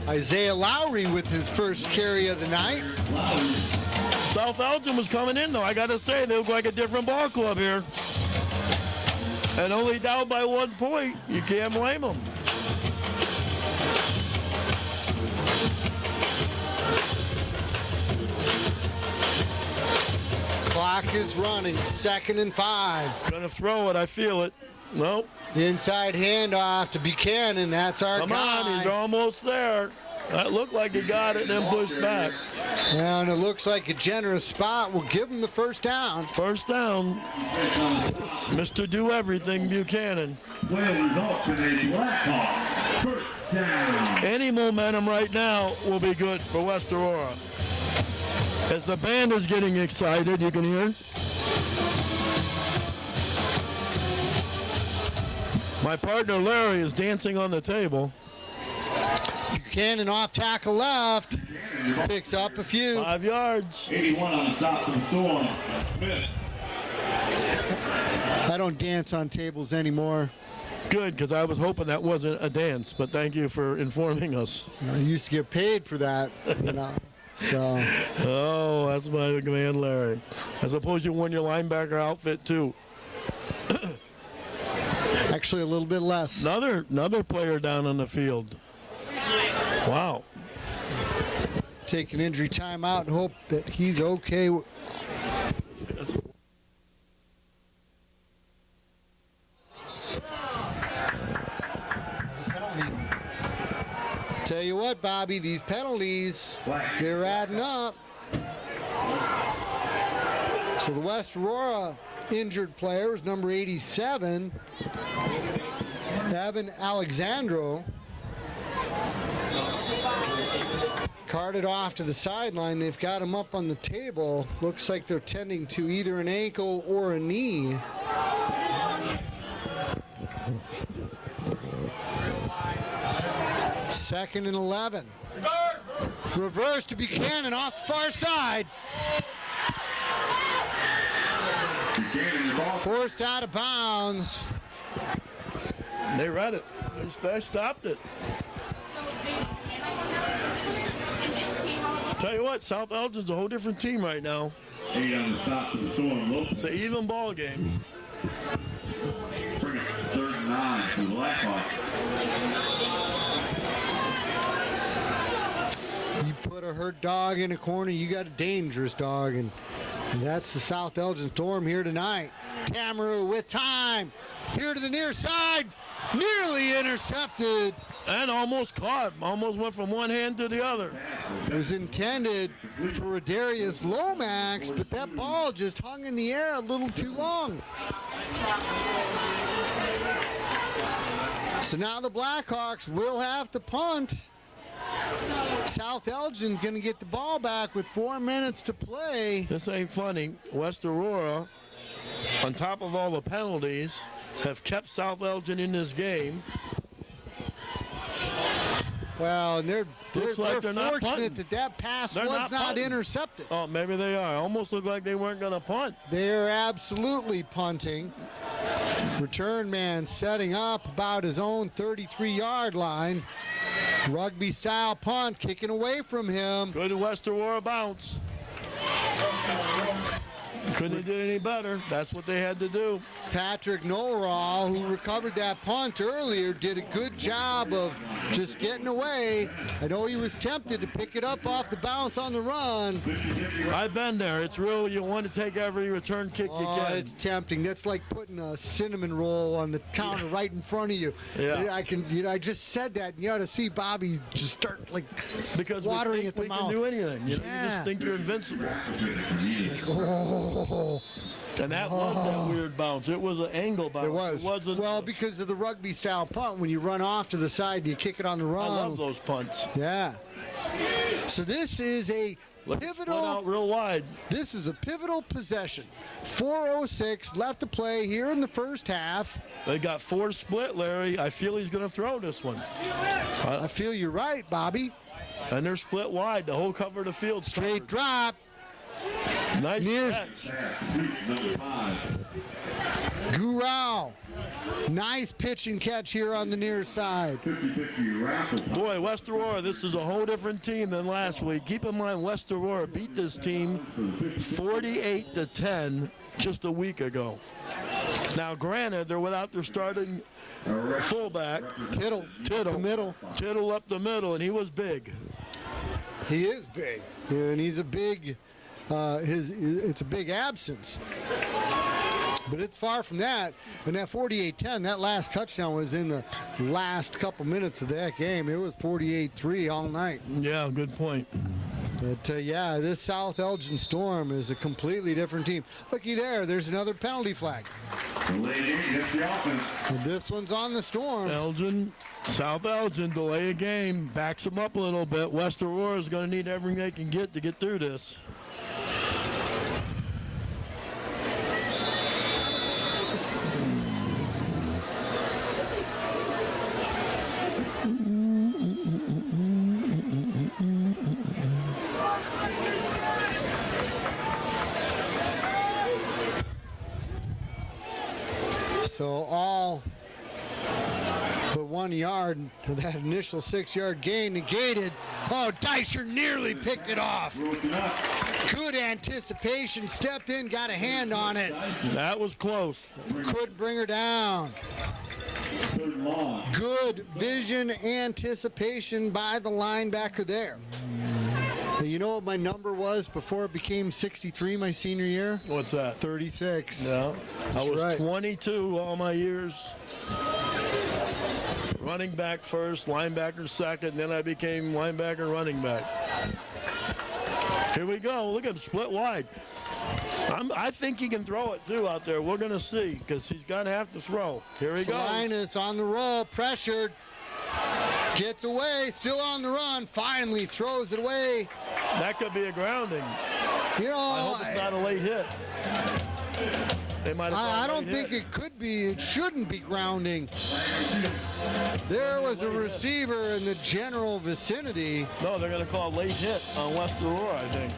Isaiah Lowry with his first carry of the night. South Elgin was coming in, though. I got to say, they look like a different ball club here. And only down by 1 point. You can't blame them. Clock is running, 2nd and 5. Gonna throw it, I feel it. Nope. Inside handoff to Buchanan, that's our guy. Come on, he's almost there. That looked like he got it and then pushed back. And it looks like a generous spot will give him the first down. First down. Mr. Do Everything Buchanan. Any momentum right now will be good for West Aurora. As the band is getting excited, you can hear. My partner Larry is dancing on the table. Buchanan off tackle left. Picks up a few. 5 yards. 81 on the stop for the Storm. Smith. I don't dance on tables anymore. Good, because I was hoping that wasn't a dance, but thank you for informing us. I used to get paid for that, you know. So. Oh, that's my man Larry. I suppose you won your linebacker outfit too. Actually, a little bit less. Another player down on the field. Wow. Take an injury timeout and hope that he's okay. Tell you what, Bobby, these penalties, they're adding up. So the West Aurora injured player is number 87, Evan Alexandro. Carted off to the sideline. They've got him up on the table. Looks like they're tending to either an ankle or a knee. Second and 11. Reverse to Buchanan off the far side. Forced out of bounds. They read it. They stopped it. Tell you what, South Elgin's a whole different team right now. 8 on the stop for the Storm. It's an even ball game. Bring it 3rd and 9 for the Blackhawks. You put a hurt dog in a corner, you got a dangerous dog, and that's the South Elgin Storm here tonight. Tamaru with time, here to the near side, nearly intercepted. And almost caught, almost went from one hand to the other. It was intended for Darius Lomax, but that ball just hung in the air a little too long. So now the Blackhawks will have to punt. South Elgin's going to get the ball back with 4 minutes to play. This ain't funny. West Aurora, on top of all the penalties, have kept South Elgin in this game. Well, and they're fortunate that pass was not intercepted. Oh, maybe they are. Almost looked like they weren't going to punt. They're absolutely punting. Return man setting up about his own 33-yard line. Rugby-style punt kicking away from him. Good West Aurora bounce. Couldn't have did any better. That's what they had to do. Patrick Noraw, who recovered that punt earlier, did a good job of just getting away. I know he was tempted to pick it up off the bounce on the run. I've been there. It's real. You want to take every return kick you can. It's tempting. That's like putting a cinnamon roll on the counter right in front of you. Yeah. I just said that, and you ought to see Bobby just start like because watering we at the think mouth. We can do anything. You just think you're invincible. And that was that weird bounce. It was an angle bounce. It was. It wasn't. Well, because of the rugby style punt, when you run off to the side, you kick it on the run. I love those punts. Yeah. So this is a pivotal. Out real wide. This is a pivotal possession. 4:06 left to play here in the first half. They got 4 split, Larry. I feel he's going to throw this one. I feel you're right, Bobby. And they're split wide. The whole cover of the field. Straight drop. Nice catch. Gurau. Nice pitch and catch here on the near side. Boy, West Aurora, this is a whole different team than last week. Keep in mind, West Aurora beat this team 48-10 just a week ago. Now, granted, they're without their starting fullback. Tittle. The middle. Tittle up the middle, and he was big. He is big, and he's a big. It's a big absence. But it's far from that. And that 48-10, that last touchdown was in the last couple minutes of that game. It was 48-3 all night. Yeah, good point. But, yeah, this South Elgin Storm is a completely different team. Looky there. There's another penalty flag. And this one's on the Storm. South Elgin, delay a game. Backs them up a little bit. West Aurora is going to need everything they can get to get through this. So all but 1 yard of that initial 6-yard gain negated. Oh, Deischer nearly picked it off. Good anticipation, stepped in, got a hand on it. That was close. Couldn't bring her down. Good vision, anticipation by the linebacker there. You know what my number was before it became 63 my senior year? What's that? 36. No, I was right. 22 all my years. Running back first, linebacker second, then I became linebacker, running back. Here we go. Look at him split wide. I think he can throw it too out there. We're going to see because he's going to have to throw. Here he goes. Salinas on the roll, pressured. Gets away, still on the run. Finally throws it away. That could be a grounding. You know, I hope it's not a late hit. They might have I don't think it could be. It shouldn't be grounding. There was a receiver in the general vicinity. No, they're going to call a late hit on West Aurora, I think.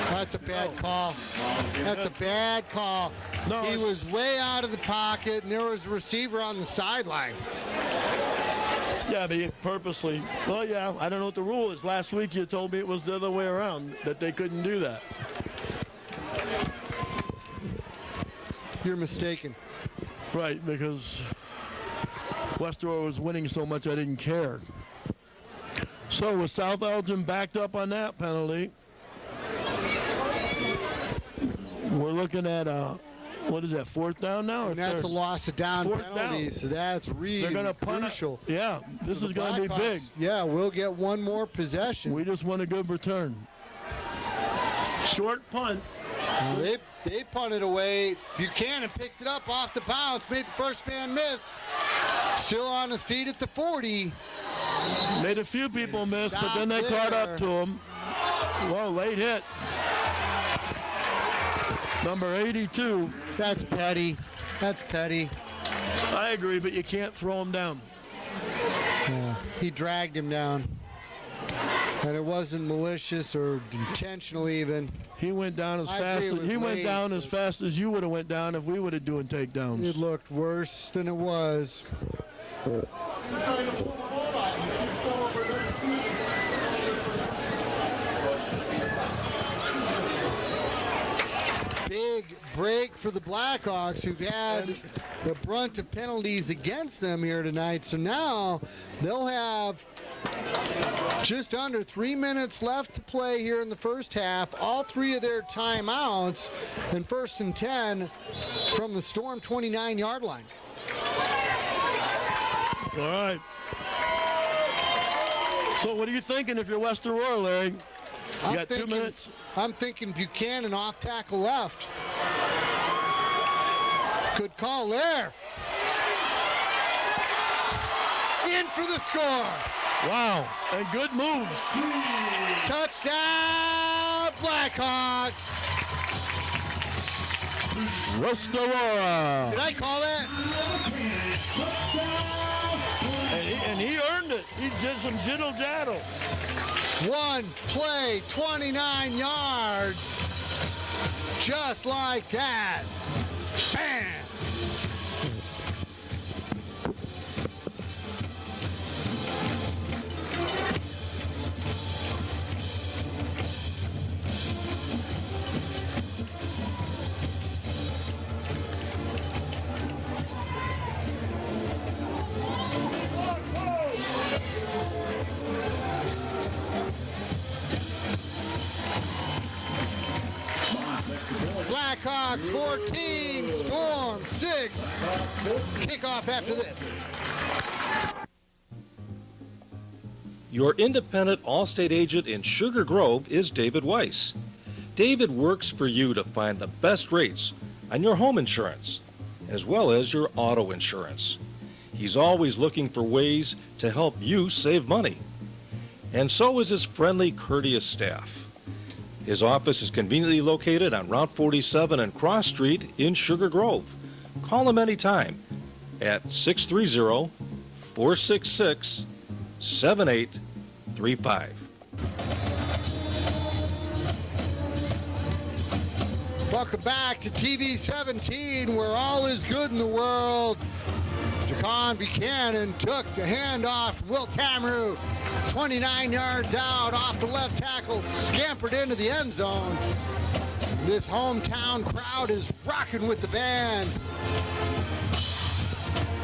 That's a bad call. That's a bad call. No, he was way out of the pocket, and there was a receiver on the sideline. Yeah, but he purposely. Well, yeah, I don't know what the rule is. Last week you told me it was the other way around, that they couldn't do that. You're mistaken. Right, because West Aurora was winning so much I didn't care. So was South Elgin backed up on that penalty? We're looking at what is that, 4th down now? And that's a loss of down penalty, so that's really crucial. Yeah, this is going to be big. Yeah, we'll get one more possession. We just want a good return. Short punt. They punted away. Buchanan picks it up off the bounce, made the first man miss. Still on his feet at the 40. Made a few people miss, but then they caught up to him. Whoa, late hit. Number 82. That's petty. That's petty. I agree, but you can't throw him down. Yeah, he dragged him down. And it wasn't malicious or intentional even. He went down as fast as you would have went down if we would have doing takedowns. It looked worse than it was. big break for the Blackhawks, who've had the brunt of penalties against them here tonight. So now they'll have just under 3 minutes left to play here in the first half. All 3 of their timeouts, and 1st and 10 from the Storm 29-yard line. All right. So what are you thinking if you're West Aurora, Larry? You got 2 minutes? I'm thinking Buchanan off tackle left. Good call there. In for the score. Wow, and good moves. Touchdown, Blackhawks. West Aurora. Did I call that? And he earned it. He did some jiddle-jaddle. One play, 29 yards. Just like that. Bam! Blackhawks 14, Storm 6. Kickoff after this. Your independent Allstate agent in Sugar Grove is David Weiss. David works for you to find the best rates on your home insurance, as well as your auto insurance. He's always looking for ways to help you save money. And so is his friendly, courteous staff. His office is conveniently located on Route 47 and Cross Street in Sugar Grove. Call him anytime at 630-466-7835. Welcome back to TV 17, where all is good in the world. Jacon Buchanan took the handoff. Will Tamru, 29 yards out, off the left tackle, scampered into the end zone. This hometown crowd is rocking with the band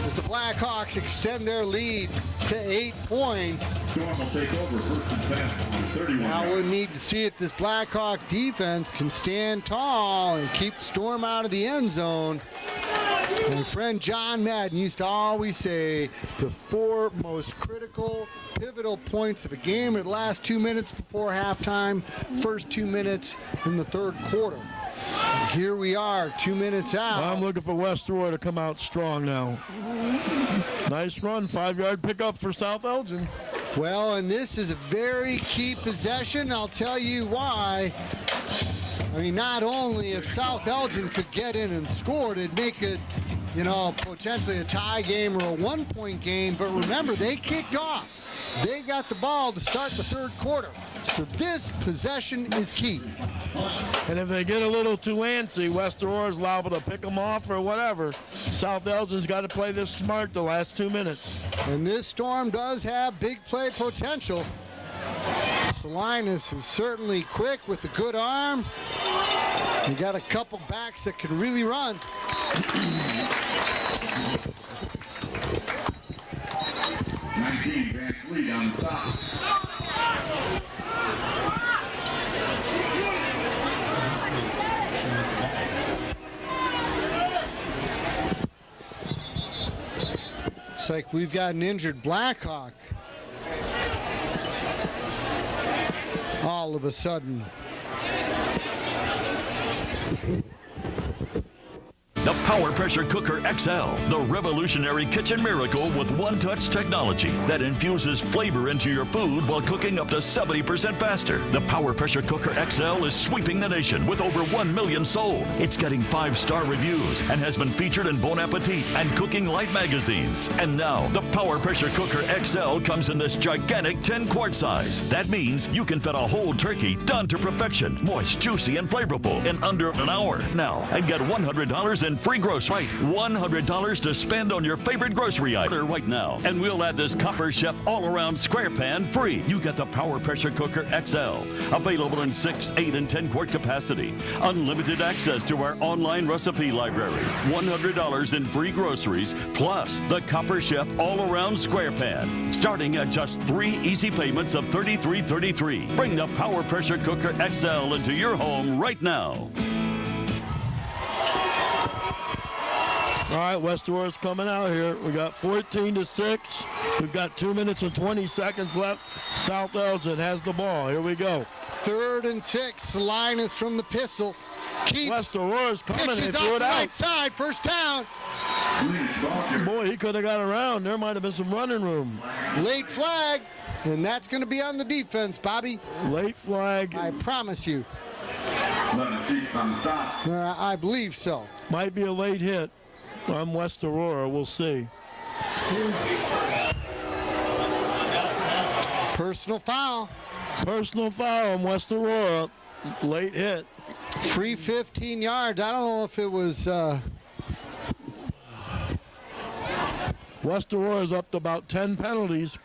as the Blackhawks extend their lead to 8 points. Storm will take over 1st and 10 on 31. Now we'll need to see if this Blackhawk defense can stand tall and keep Storm out of the end zone. My friend John Madden used to always say the 4 most critical, pivotal points of a game are the last 2 minutes before halftime, first 2 minutes in the third quarter. And here we are, 2 minutes out. I'm looking for West Aurora to come out strong now. Nice run, 5-yard pickup for South Elgin. Well, and this is a very key possession. I'll tell you why. I mean, not only if South Elgin could get in and score, it'd make it, you know, potentially a tie game or a 1-point game. But remember, they kicked off. They got the ball to start the third quarter. So this possession is key. And if they get a little too antsy, West Aurora's liable to pick them off or whatever. South Elgin's got to play this smart the last 2 minutes. And this Storm does have big play potential. Salinas is certainly quick with a good arm. You got a couple backs that can really run. 19, Van Fleet on the top. Looks like we've got an injured Blackhawk. All of a sudden. The Power Pressure Cooker XL, the revolutionary kitchen miracle with one-touch technology that infuses flavor into your food while cooking up to 70% faster. The Power Pressure Cooker XL is sweeping the nation with over 1 million sold. It's getting 5-star reviews and has been featured in Bon Appetit and Cooking Light magazines. And now, the Power Pressure Cooker XL comes in this gigantic 10-quart size. That means you can fit a whole turkey done to perfection, moist, juicy, and flavorful in under an hour. Now, and get $100 in free free grocery. Right, $100 to spend on your favorite grocery item right now. And we'll add this Copper Chef all-around square pan free. You get the Power Pressure Cooker XL, available in 6, 8, and 10 quart capacity. Unlimited access to our online recipe library. $100 in free groceries, plus the Copper Chef all-around square pan. Starting at just 3 easy payments of $33.33. Bring the Power Pressure Cooker XL into your home right now. All right, West Aurora's coming out here. We got 14-6. We've got 2 minutes and 20 seconds left. South Elgin has the ball. Here we go. 3rd and 6. Linus from the pistol. Keeps. West Aurora's coming. Pitches They off threw the it out. right side. First down. Boy, he could have got around. There might have been some running room. Late flag. And that's going to be on the defense, Bobby. Late flag. I promise you. I believe so. Might be a late hit on West Aurora. We'll see. Personal foul. Personal foul on West Aurora. Late hit. Free 15 yards. I don't know if it was... West Aurora's up to about 10 penalties.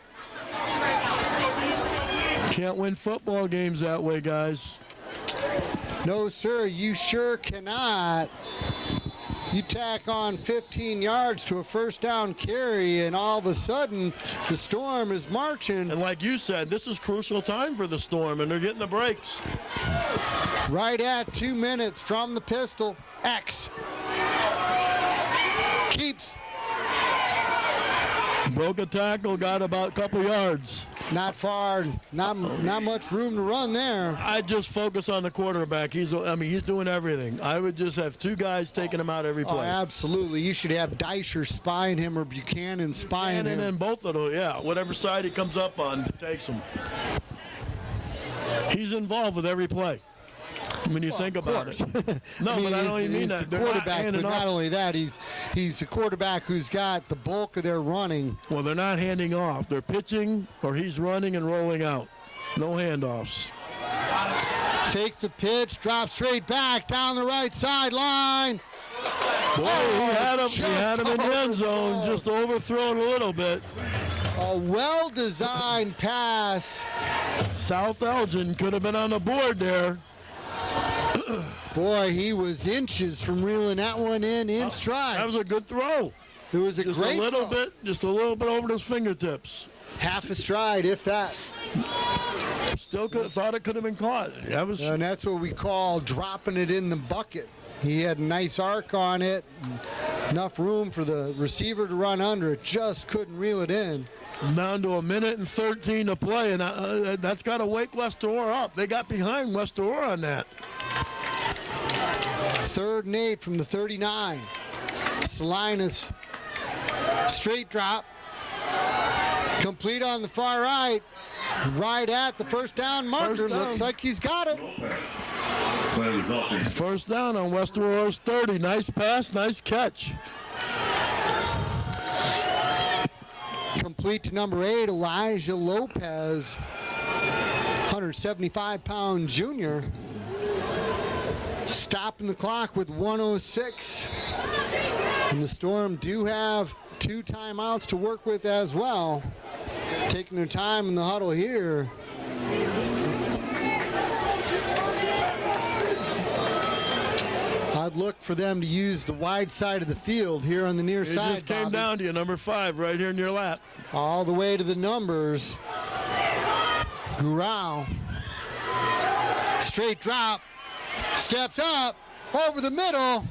Can't win football games that way, guys. No, sir, you sure cannot. You tack on 15 yards to a first down carry, and all of a sudden, the Storm is marching. And like you said, this is crucial time for the Storm, and they're getting the breaks. Right at 2 minutes from the pistol. X. Keeps. Broke a tackle, got about a couple yards. Not far, not much room to run there. I'd just focus on the quarterback. He's doing everything. I would just have 2 guys taking him out every play. Oh, absolutely. You should have Deisher spying him or Buchanan spying him. And both of them, yeah. Whatever side he comes up on, takes him. He's involved with every play. When you think about it. No, but I don't even mean that. They're quarterback, but not only that, he's a quarterback who's got the bulk of their running. Well, they're not handing off. They're pitching, or he's running and rolling out. No handoffs. Takes the pitch, drops straight back down the right sideline. Boy, he had him in the end zone, just overthrown a little bit. A well-designed pass. South Elgin could have been on the board there. Boy, he was inches from reeling that one in stride. That was a good throw. It was a just great throw. Just a little bit over those fingertips. Half a stride, if that. Still thought it could have been caught. And that's what we call dropping it in the bucket. He had a nice arc on it, enough room for the receiver to run under it, just couldn't reel it in. Down to 1:13 to play, and that's got to wake West Aurora up. They got behind West Aurora on that. 3rd and 8 from the 39. Salinas, straight drop. Complete on the far right. Right at the first down marker. Looks like he's got it. First down on West Aurora's 30. Nice pass, nice catch. Complete to number 8, Elijah Lopez, 175-pound junior. Stopping the clock with 1:06. And the Storm do have 2 timeouts to work with as well. Taking their time in the huddle here. I'd look for them to use the wide side of the field here on the near side. It just came down to you, number 5, right here in your lap. All the way to the numbers. Gurau. Straight drop. Steps up. Over the middle.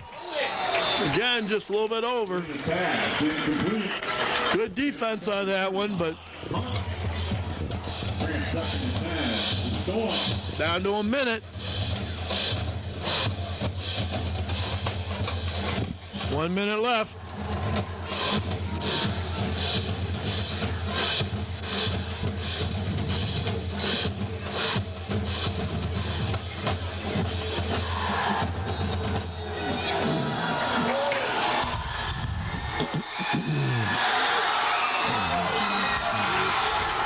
Again, just a little bit over. Good defense on that one, but down to a minute. 1 minute left.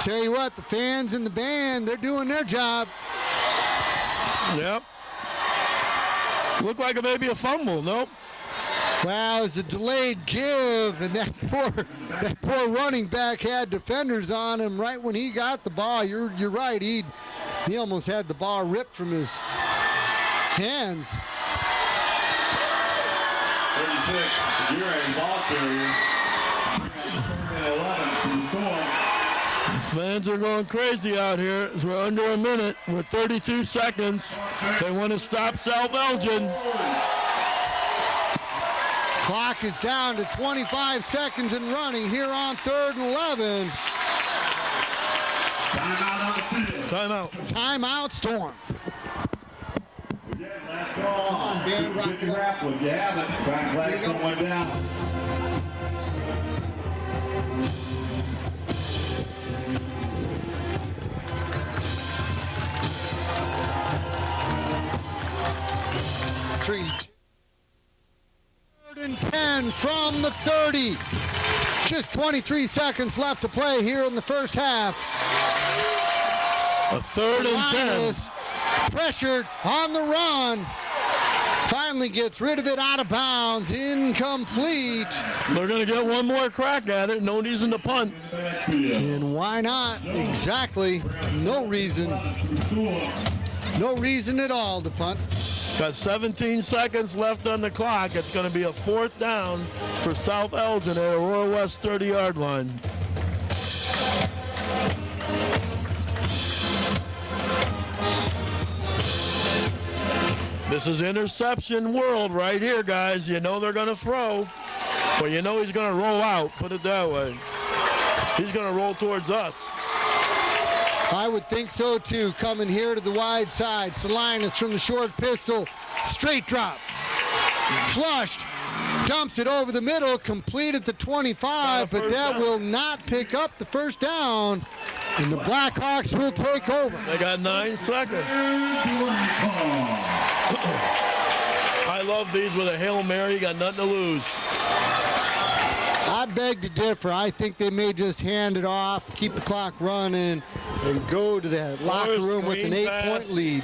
Tell you what, the fans and the band, they're doing their job. Yep. Looked like it may be a fumble. Nope. Well, it was a delayed give, and that poor running back had defenders on him right when he got the ball. You're right. He almost had the ball ripped from his hands. 36, you're a ball carrier. 11 from the Storm. Fans are going crazy out here. We're under a minute. We're 32 seconds. They want to stop South Elgin. Clock is down to 25 seconds and running here on 3rd and 11. Timeout on the field. Timeout. Timeout, Storm. Last call on Ben. Get the grapple if you have it. Try and flag someone down. Third and 10 from the 30. Just 23 seconds left to play here in the first half. A 3rd and 10. Pressured on the run. Finally gets rid of it out of bounds. Incomplete. They're going to get one more crack at it. No reason to punt. And why not? Exactly. No reason. No reason at all to punt. Got 17 seconds left on the clock. It's going to be a 4th down for South Elgin at Aurora West 30-yard line. This is interception world right here, guys. You know they're going to throw, but you know he's going to roll out, put it that way. He's going to roll towards us. I would think so, too. Coming here to the wide side. Salinas from the short pistol. Straight drop. Flushed. Dumps it over the middle. Complete at the 25, but that will not pick up the first down. And the Blackhawks will take over. They got 9 seconds. I love these with a Hail Mary. You got nothing to lose. I beg to differ. I think they may just hand it off, keep the clock running, and go to that locker room with an 8-point lead.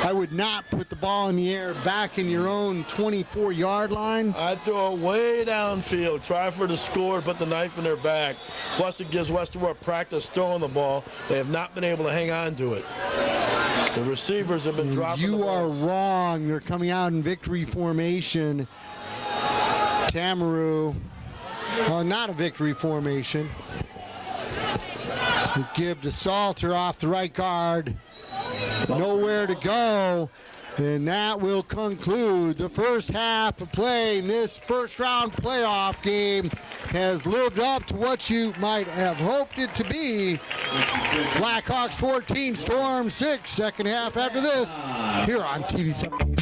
I would not put the ball in the air back in your own 24-yard line. I'd throw it way downfield, try for the score, put the knife in their back. Plus, it gives West Aurora practice throwing the ball. They have not been able to hang on to it. The receivers have been dropping. You are wrong. They're coming out in victory formation. Tamaru. Not a victory formation. We give to Salter off the right guard. Nowhere to go. And that will conclude the first half of play. This first round playoff game has lived up to what you might have hoped it to be. Blackhawks 14, Storm 6. Second half after this here on TV 7.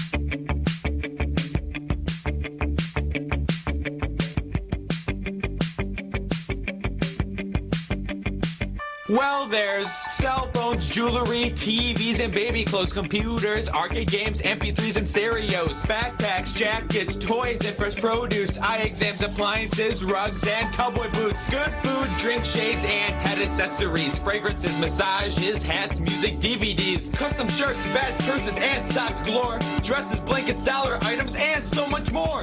Well, there's cell phones, jewelry, TVs, and baby clothes, computers, arcade games, MP3s, and stereos, backpacks, jackets, toys, and fresh produce, eye exams, appliances, rugs, and cowboy boots, good food, drink, shades, and pet accessories, fragrances, massages, hats, music, DVDs, custom shirts, beds, purses, and socks galore, dresses, blankets, dollar items, and so much more.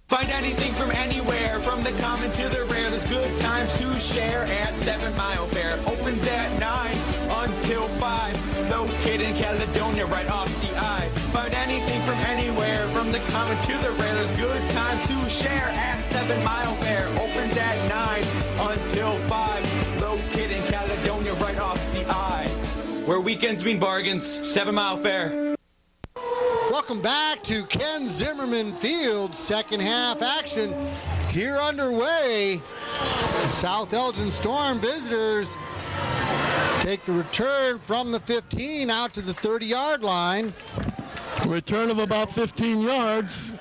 Find anything from anywhere, from the common to the rare. There's good times to share at 7 Mile Fair. Opens at 9 until 5. Located in Caledonia, right off the I. Find anything from anywhere, from the common to the rare. There's good times to share at 7 Mile Fair. Opens at 9 until 5. Located in Caledonia, right off the I. Where weekends mean bargains, 7 Mile Fair. Welcome back to Ken Zimmerman Field. Second half action here underway. South Elgin Storm visitors take the return from the 15 out to the 30-yard line. Return of about 15 yards.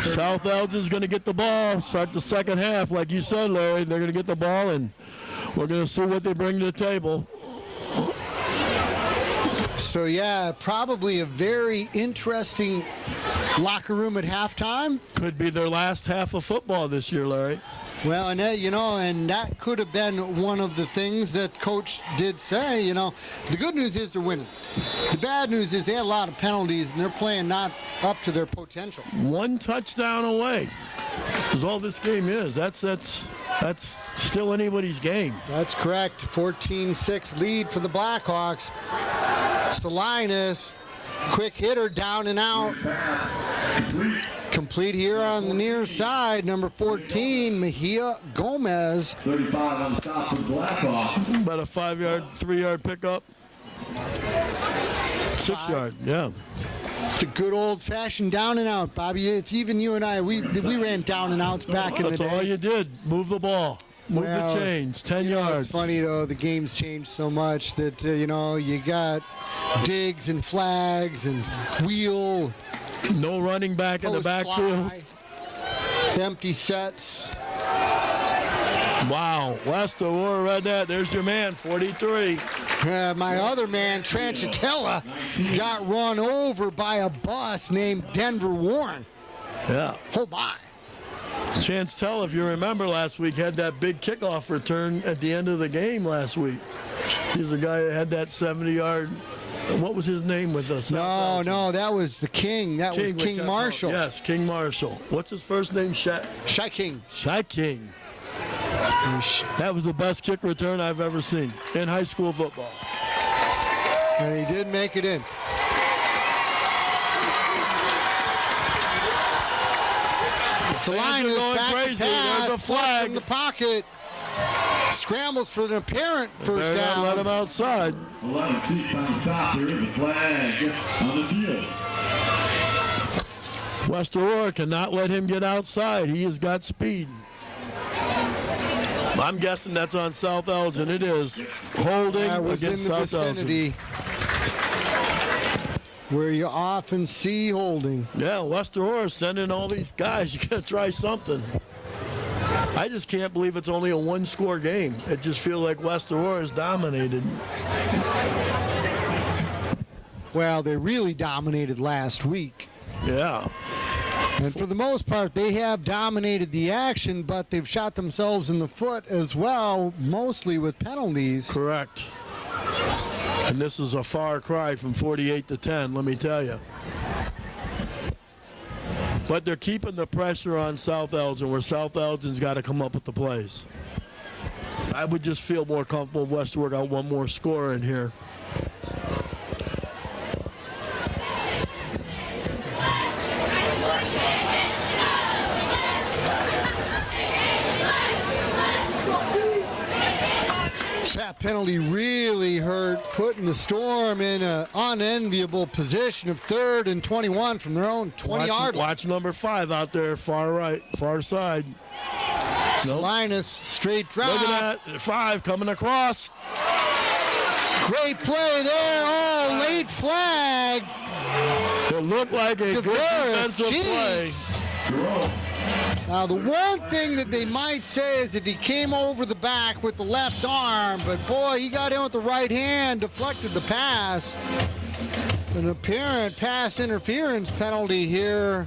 South Elgin's going to get the ball, start the second half. Like you said, Larry, they're going to get the ball, and we're going to see what they bring to the table. So, yeah, probably a very interesting locker room at halftime. Could be their last half of football this year, Larry. Well, and that could have been one of the things that Coach did say. The good news is they're winning. The bad news is they had a lot of penalties, and they're playing not up to their potential. One touchdown away is all this game is. That's still anybody's game. That's correct. 14-6 lead for the Blackhawks. Salinas, quick hitter, down and out. Complete here on the near side, number 14, Mejia Gomez. 35 on the stop for the Blackhawks. About a 5-yard, 3-yard pickup. 6-yard, yeah. Just a good old-fashioned down and out, Bobby. It's even you and I. We ran down and outs back in the day. That's all you did. Move the ball. Move the chains. 10 yards. It's funny, though, the game's changed so much that, you got digs and flags and wheel. No running back in the backfield. Empty sets. Wow. West Aurora read that. There's your man, 43. My other man, Tranchitella, got run over by a bus named Denver Warren. Yeah. Oh, my. Chancellor, if you remember last week, had that big kickoff return at the end of the game last week. He's the guy that had that 70-yard. What was his name with us? No, that was the King. That was King Marshall. Yes, King Marshall. What's his first name? Shy King. Shy King. That was the best kick return I've ever seen in high school football. And he did make it in. Salinas back crazy. to pass, There's a flag from the pocket. Scrambles for an apparent first down. Let him outside. 11 feet on the stop. There is a flag on the field. West Aurora cannot let him get outside. He has got speed. I'm guessing that's on South Elgin. It is. Holding that was against in the South vicinity where you often see holding. Yeah, West Aurora sending all these guys. You got to try something. I just can't believe it's only a one-score game. It just feels like West Aurora is dominated. Well, they really dominated last week. Yeah. And for the most part, they have dominated the action, but they've shot themselves in the foot as well, mostly with penalties. Correct. And this is a far cry from 48 to 10, let me tell you. But they're keeping the pressure on South Elgin, where South Elgin's got to come up with the plays. I would just feel more comfortable if West Aurora got one more score in here. That penalty really hurt, putting the Storm in an unenviable position of 3rd and 21 from their own 20-yard line. Watch number 5 out there, far right, far side. Salinas, straight drop. Look at that, 5 coming across. Great play there. Oh, late flag. It looked like a good defensive play. Now, the one thing that they might say is if he came over the back with the left arm, but boy, he got in with the right hand, deflected the pass. An apparent pass interference penalty here.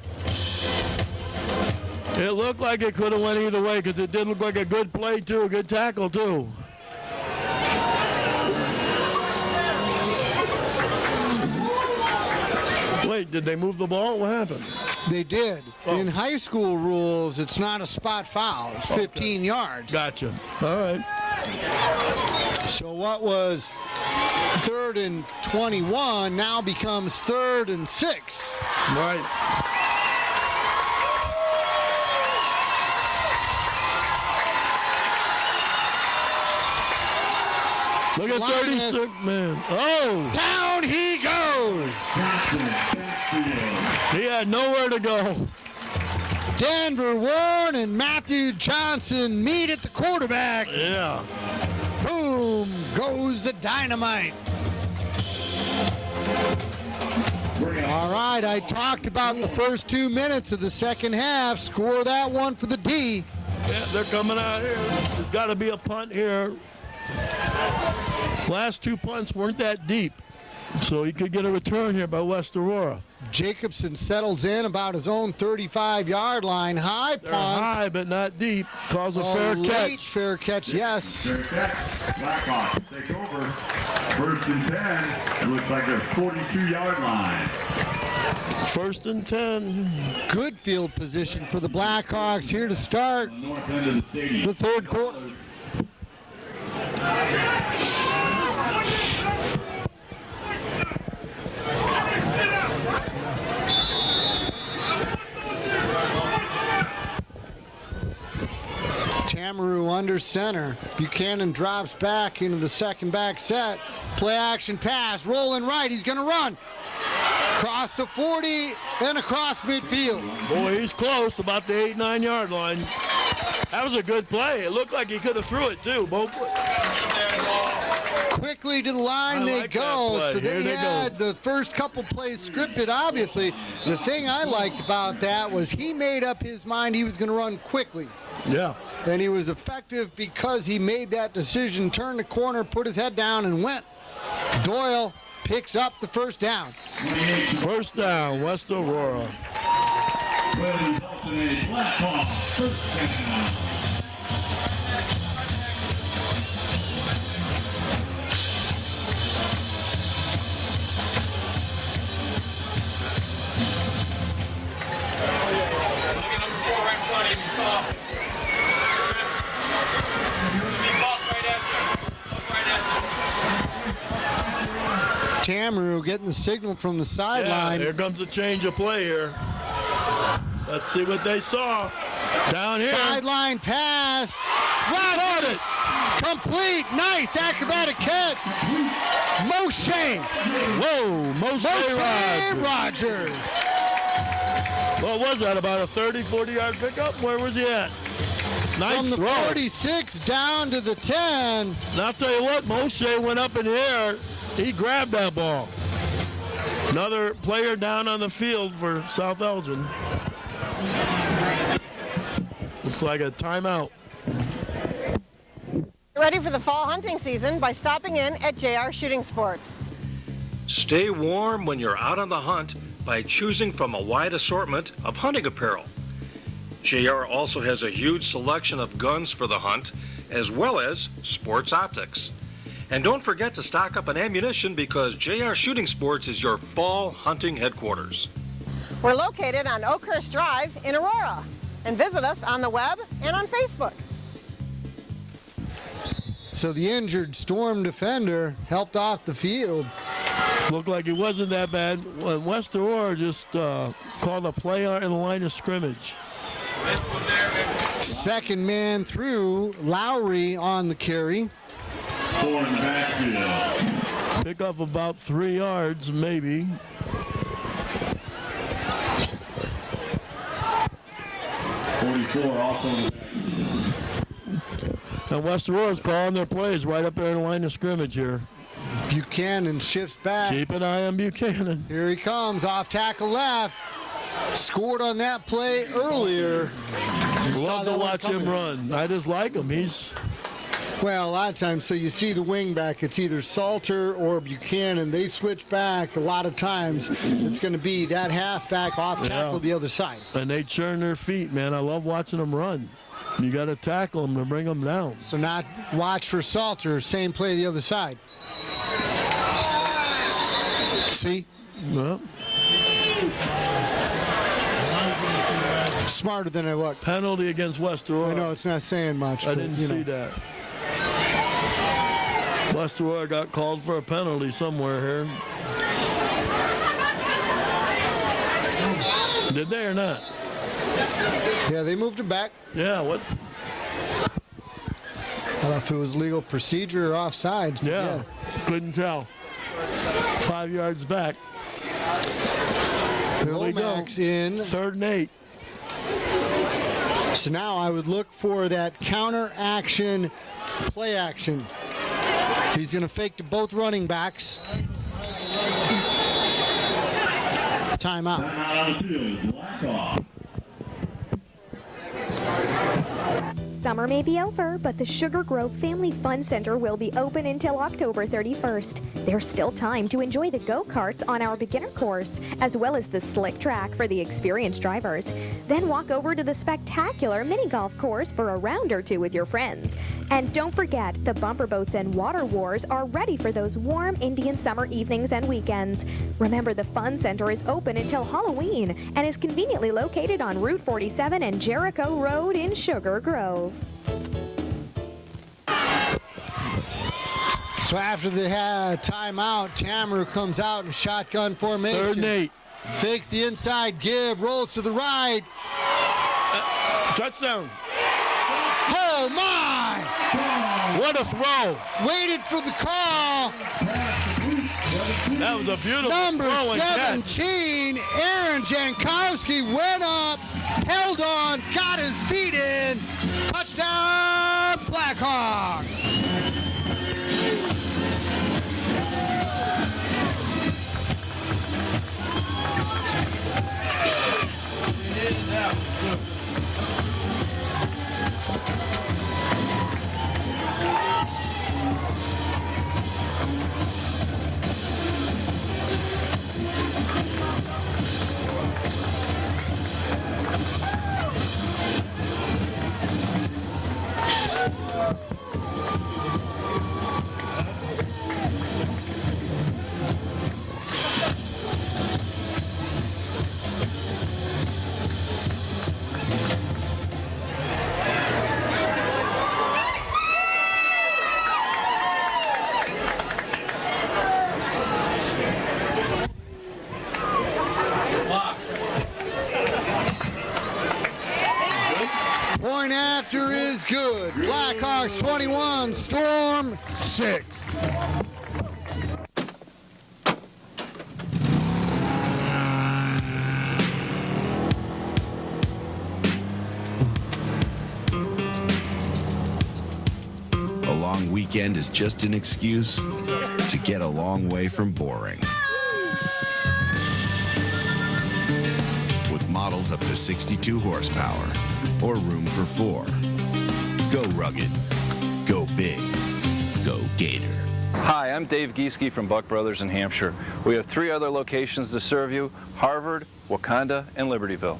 It looked like it could have went either way because it did look like a good play, too, a good tackle, too. Wait, did they move the ball? What happened? They did. Oh. In high school rules, it's not a spot foul. It's 15 yards. Gotcha. All right. So what was 3rd and 21 now becomes 3rd and 6. Right. Look at 36, man. Oh! Down he goes! He had nowhere to go. Denver Warren and Matthew Johnson meet at the quarterback. Yeah. Boom goes the dynamite. All right, I talked about the first 2 minutes of the second half. Score that one for the D. Yeah, they're coming out here. There's got to be a punt here. Last 2 punts weren't that deep. So he could get a return here by West Aurora. Jacobson settles in about his own 35-yard line. High They're punt. high, but not deep. Calls a fair Late catch. fair catch, yes. Fair catch. Blackhawks take over. 1st and 10. It looks like a 42-yard line. 1st and 10. Good field position for the Blackhawks here to start On the north end of the stadium. the third quarter. Tamaru under center. Buchanan drops back into the second back set. Play action pass, rolling right. He's going to run. Across the 40 and across midfield. Boy, he's close, about the 8-9 yard line. That was a good play. It looked like he could have threw it too. Both. Quickly to the line they go. So they had the first couple plays scripted, obviously. The thing I liked about that was he made up his mind he was going to run quickly. Yeah. And he was effective because he made that decision, turned the corner, put his head down, and went. Doyle picks up the first down. First down, West Aurora. Well, results in a Blackhawks first down. Tamaru getting the signal from the sideline. Yeah, here comes a change of play here. Let's see what they saw. Down here. Sideline pass. Rogers. Complete. Nice acrobatic catch. Moshe. Whoa, Moshe Rogers. What was that, about a 30, 40-yard pickup? Where was he at? Nice From the throw. 46 down to the 10. And I'll tell you what, Moshe went up in the air. He grabbed that ball. Another player down on the field for South Elgin. Looks like a timeout. Get ready for the fall hunting season by stopping in at JR Shooting Sports. Stay warm when you're out on the hunt by choosing from a wide assortment of hunting apparel. JR also has a huge selection of guns for the hunt, as well as sports optics. And don't forget to stock up on ammunition because JR Shooting Sports is your fall hunting headquarters. We're located on Oakhurst Drive in Aurora. And visit us on the web and on Facebook. So the injured Storm defender helped off the field. Looked like it wasn't that bad. When West Aurora just called a play in the line of scrimmage. Second man through, Lowry on the carry. 4 in the backfield. Pick up about 3 yards, maybe. Also in the backfield. And West Aurora's calling their plays right up there in the line of scrimmage here. Buchanan shifts back. Keep an eye on Buchanan. Here he comes, off tackle left. Scored on that play earlier. Love to watch him run. I just like him. Well, a lot of times, so you see the wing back, it's either Salter or Buchanan. They switch back a lot of times. It's going to be that halfback off tackle the other side. And they churn their feet, man. I love watching them run. You got to tackle them to bring them down. So not watch for Salter, same play the other side. See? Well, smarter than I look. Penalty against West Aurora. I know it's not saying much. I didn't see that. West Aurora got called for a penalty somewhere here. Did they or not? Yeah, they moved him back. Yeah, what? I don't know if it was legal procedure or offside. Yeah, couldn't tell. 5 yards back. Here we go. In. 3rd and 8. So now I would look for that counter action, play action. He's going to fake to both running backs. Timeout. Timeout on the field. Blackhawks. Summer may be over, but the Sugar Grove Family Fun Center will be open until October 31st. There's still time to enjoy the go-karts on our beginner course, as well as the slick track for the experienced drivers. Then walk over to the spectacular mini golf course for a round or two with your friends. And don't forget, the bumper boats and water wars are ready for those warm Indian summer evenings and weekends. Remember, the Fun Center is open until Halloween and is conveniently located on Route 47 and Jericho Road in Sugar Grove. So after the timeout, Tamara comes out in shotgun formation. 3rd and 8. Fakes the inside give, rolls to the right. Touchdown. Oh, my! What a throw. Waited for the call. That was a beautiful Number throw and catch. 17, Aaron Jankowski went up, held on, got his feet in. Touchdown, Blackhawks. Point after is good. Blackhawks 21, Storm 6. A long weekend is just an excuse to get a long way from boring. With models up to 62 horsepower or room for 4. Go rugged. Go big. Go Gator. Hi, I'm Dave Gieske from Buck Brothers in Hampshire. We have 3 other locations to serve you: Harvard, Wakanda, and Libertyville.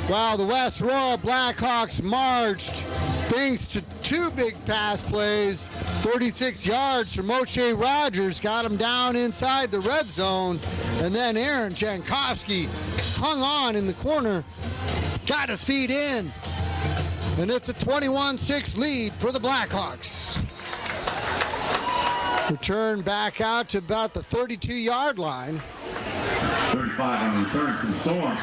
While the West Aurora Blackhawks marched thanks to 2 big pass plays. 36 yards from Moshe Rogers got him down inside the red zone. And then Aaron Jankowski hung on in the corner, got his feet in. And it's a 21-6 lead for the Blackhawks. Return back out to about the 32-yard line. 35 on return from Storm.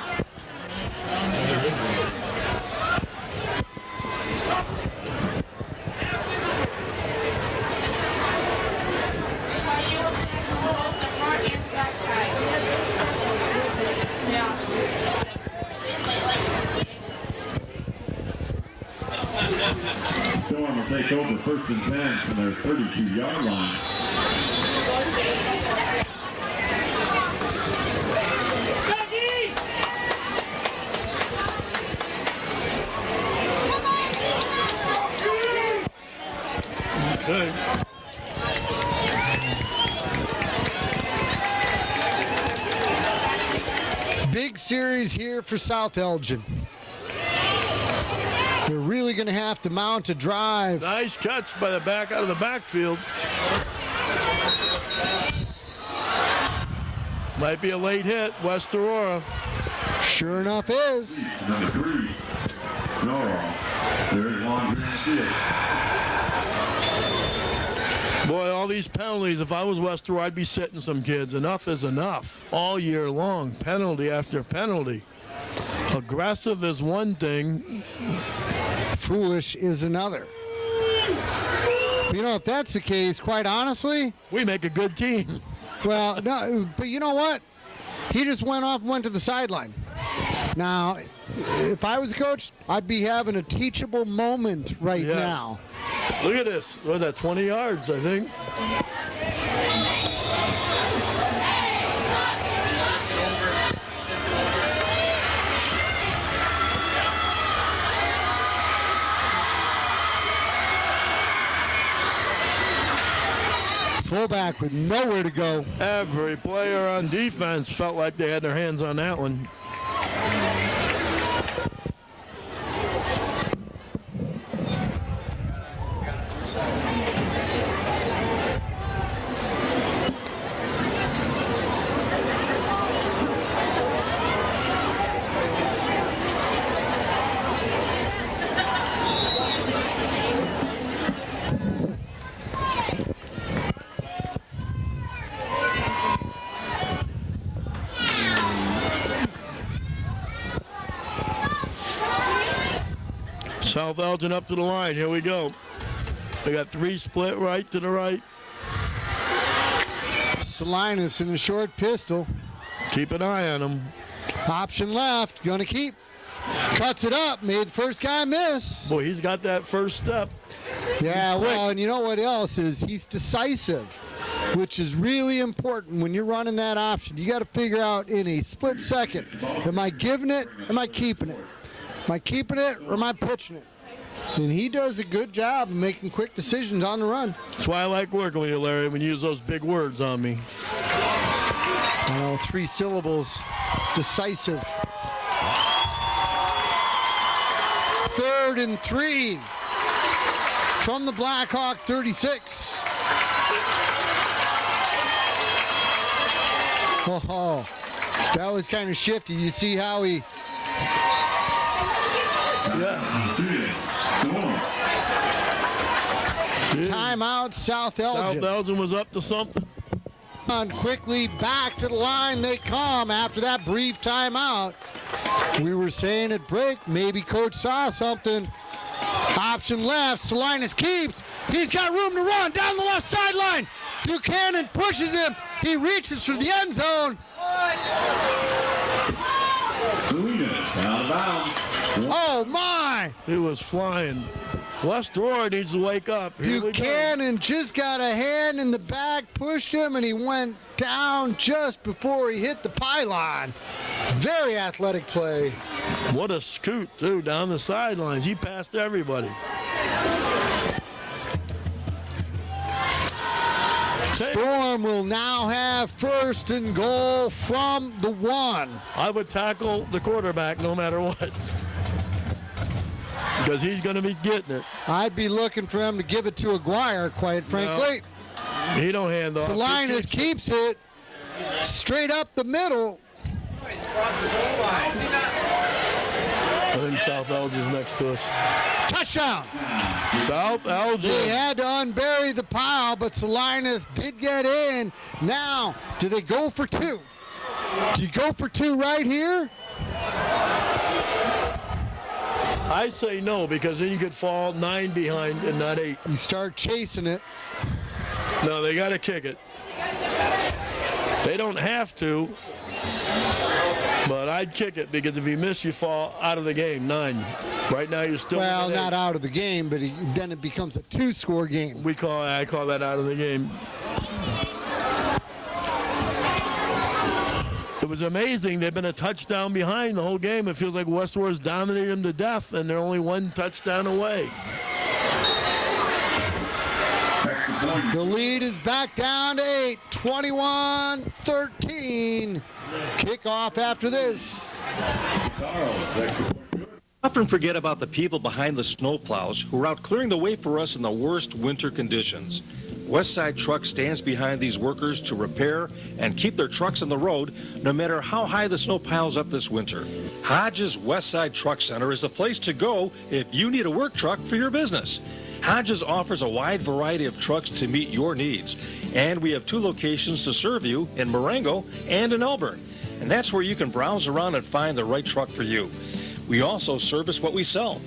Storm will take over 1st and 10 from their 32-yard line. Okay. Big series here for South Elgin. They're really going to have to mount a drive. Nice catch by the back out of the backfield. Might be a late hit, West Aurora. Sure enough is. Number 3. No. There's one field. Boy, all these penalties, if I was West Aurora, I'd be sitting some kids. Enough is enough. All year long, penalty after penalty. Aggressive is one thing. Foolish is another. You know, if that's the case, quite honestly, we make a good team. Well, no, but you know what? He just went off and went to the sideline. Now, if I was a coach, I'd be having a teachable moment right now. Look at this. What is that, 20 yards, I think? throwback with nowhere to go. Every player on defense felt like they had their hands on that one. South Elgin up to the line. Here we go. They got 3 split right to the right. Salinas in the short pistol. Keep an eye on him. Option left. Going to keep. Cuts it up. Made first guy miss. Boy, he's got that first step. Yeah, well, and you know what else is? He's decisive, which is really important when you're running that option. You got to figure out in a split second, am I giving it? Am I keeping it? Am I keeping it or am I pitching it? And he does a good job of making quick decisions on the run. That's why I like working with you, Larry, when you use those big words on me. I know, 3 syllables. Decisive. 3rd and 3 from the Blackhawk 36. Oh, that was kind of shifty. You see how he... Timeout, South Elgin. South Elgin was up to something. On quickly back to the line they come after that brief timeout. We were saying at break, maybe coach saw something. Option left, Salinas keeps. He's got room to run down the left sideline. Buchanan pushes him. He reaches for the end zone. Oh my! He was flying. West Aurora needs to wake up. Buchanan just got a hand in the back, pushed him, and he went down just before he hit the pylon. Very athletic play. What a scoot, too, down the sidelines. He passed everybody. Storm will now have 1st and goal from the 1. I would tackle the quarterback no matter what. Because he's going to be getting it. I'd be looking for him to give it to Aguirre, quite frankly. No, he don't hand off. Salinas keeps it straight up the middle. I think South Elgin's next to us. Touchdown! South Elgin. They had to unbury the pile, but Salinas did get in. Now, do they go for 2? Do you go for 2 right here? I say no, because then you could fall 9 behind and not 8. You start chasing it. No, they got to kick it. They don't have to, but I'd kick it, because if you miss, you fall out of the game. 9. Right now, you're still. Well, not out of the game, but then it becomes a 2-score game. I call that out of the game. It was amazing. They've been a touchdown behind the whole game. It feels like West Aurora's dominated them to death, and they're only 1 touchdown away. The lead is back down to 8, 21-13. Kickoff after this. Often forget about the people behind the snowplows who are out clearing the way for us in the worst winter conditions. Westside Truck stands behind these workers to repair and keep their trucks on the road no matter how high the snow piles up this winter. Hodges Westside Truck Center is the place to go if you need a work truck for your business. Hodges offers a wide variety of trucks to meet your needs, and we have 2 locations to serve you in Marengo and in Elburn. And that's where you can browse around and find the right truck for you. We also service what we sell.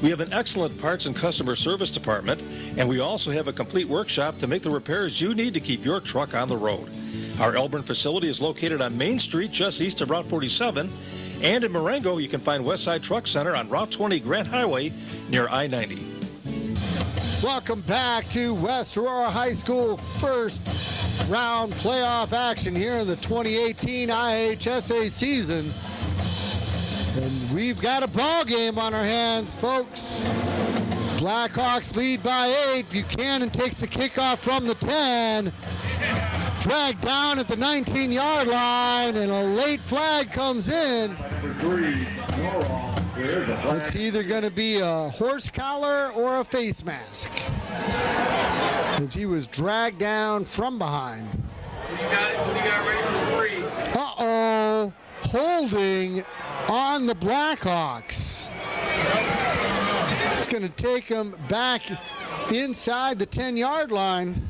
We have an excellent parts and customer service department, and we also have a complete workshop to make the repairs you need to keep your truck on the road. Our Elburn facility is located on Main Street, just east of Route 47, and in Marengo, you can find Westside Truck Center on Route 20 Grant Highway near I-90. Welcome back to West Aurora High School first round playoff action here in the 2018 IHSA season. And we've got a ball game on our hands, folks. Blackhawks lead by 8. Buchanan takes the kickoff from the 10. dragged down at the 19-yard line, and a late flag comes in. It's either going to be a horse collar or a face mask, since he was dragged down from behind. Uh-oh, holding on the Blackhawks. It's going to take them back inside the 10-yard line.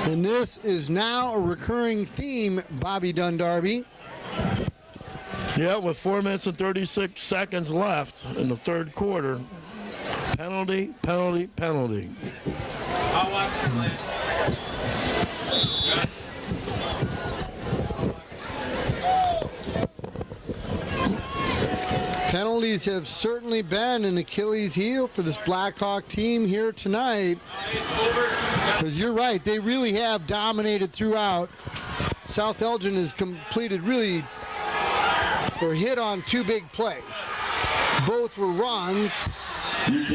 And this is now a recurring theme, Bobby Dundarby. Yeah, with 4 minutes and 36 seconds left in the third quarter. Penalty, penalty, penalty. I'll watch this later. Penalties have certainly been an Achilles heel for this Blackhawk team here tonight. Because you're right, they really have dominated throughout. South Elgin has completed really, or hit on 2 big plays. Both were runs. With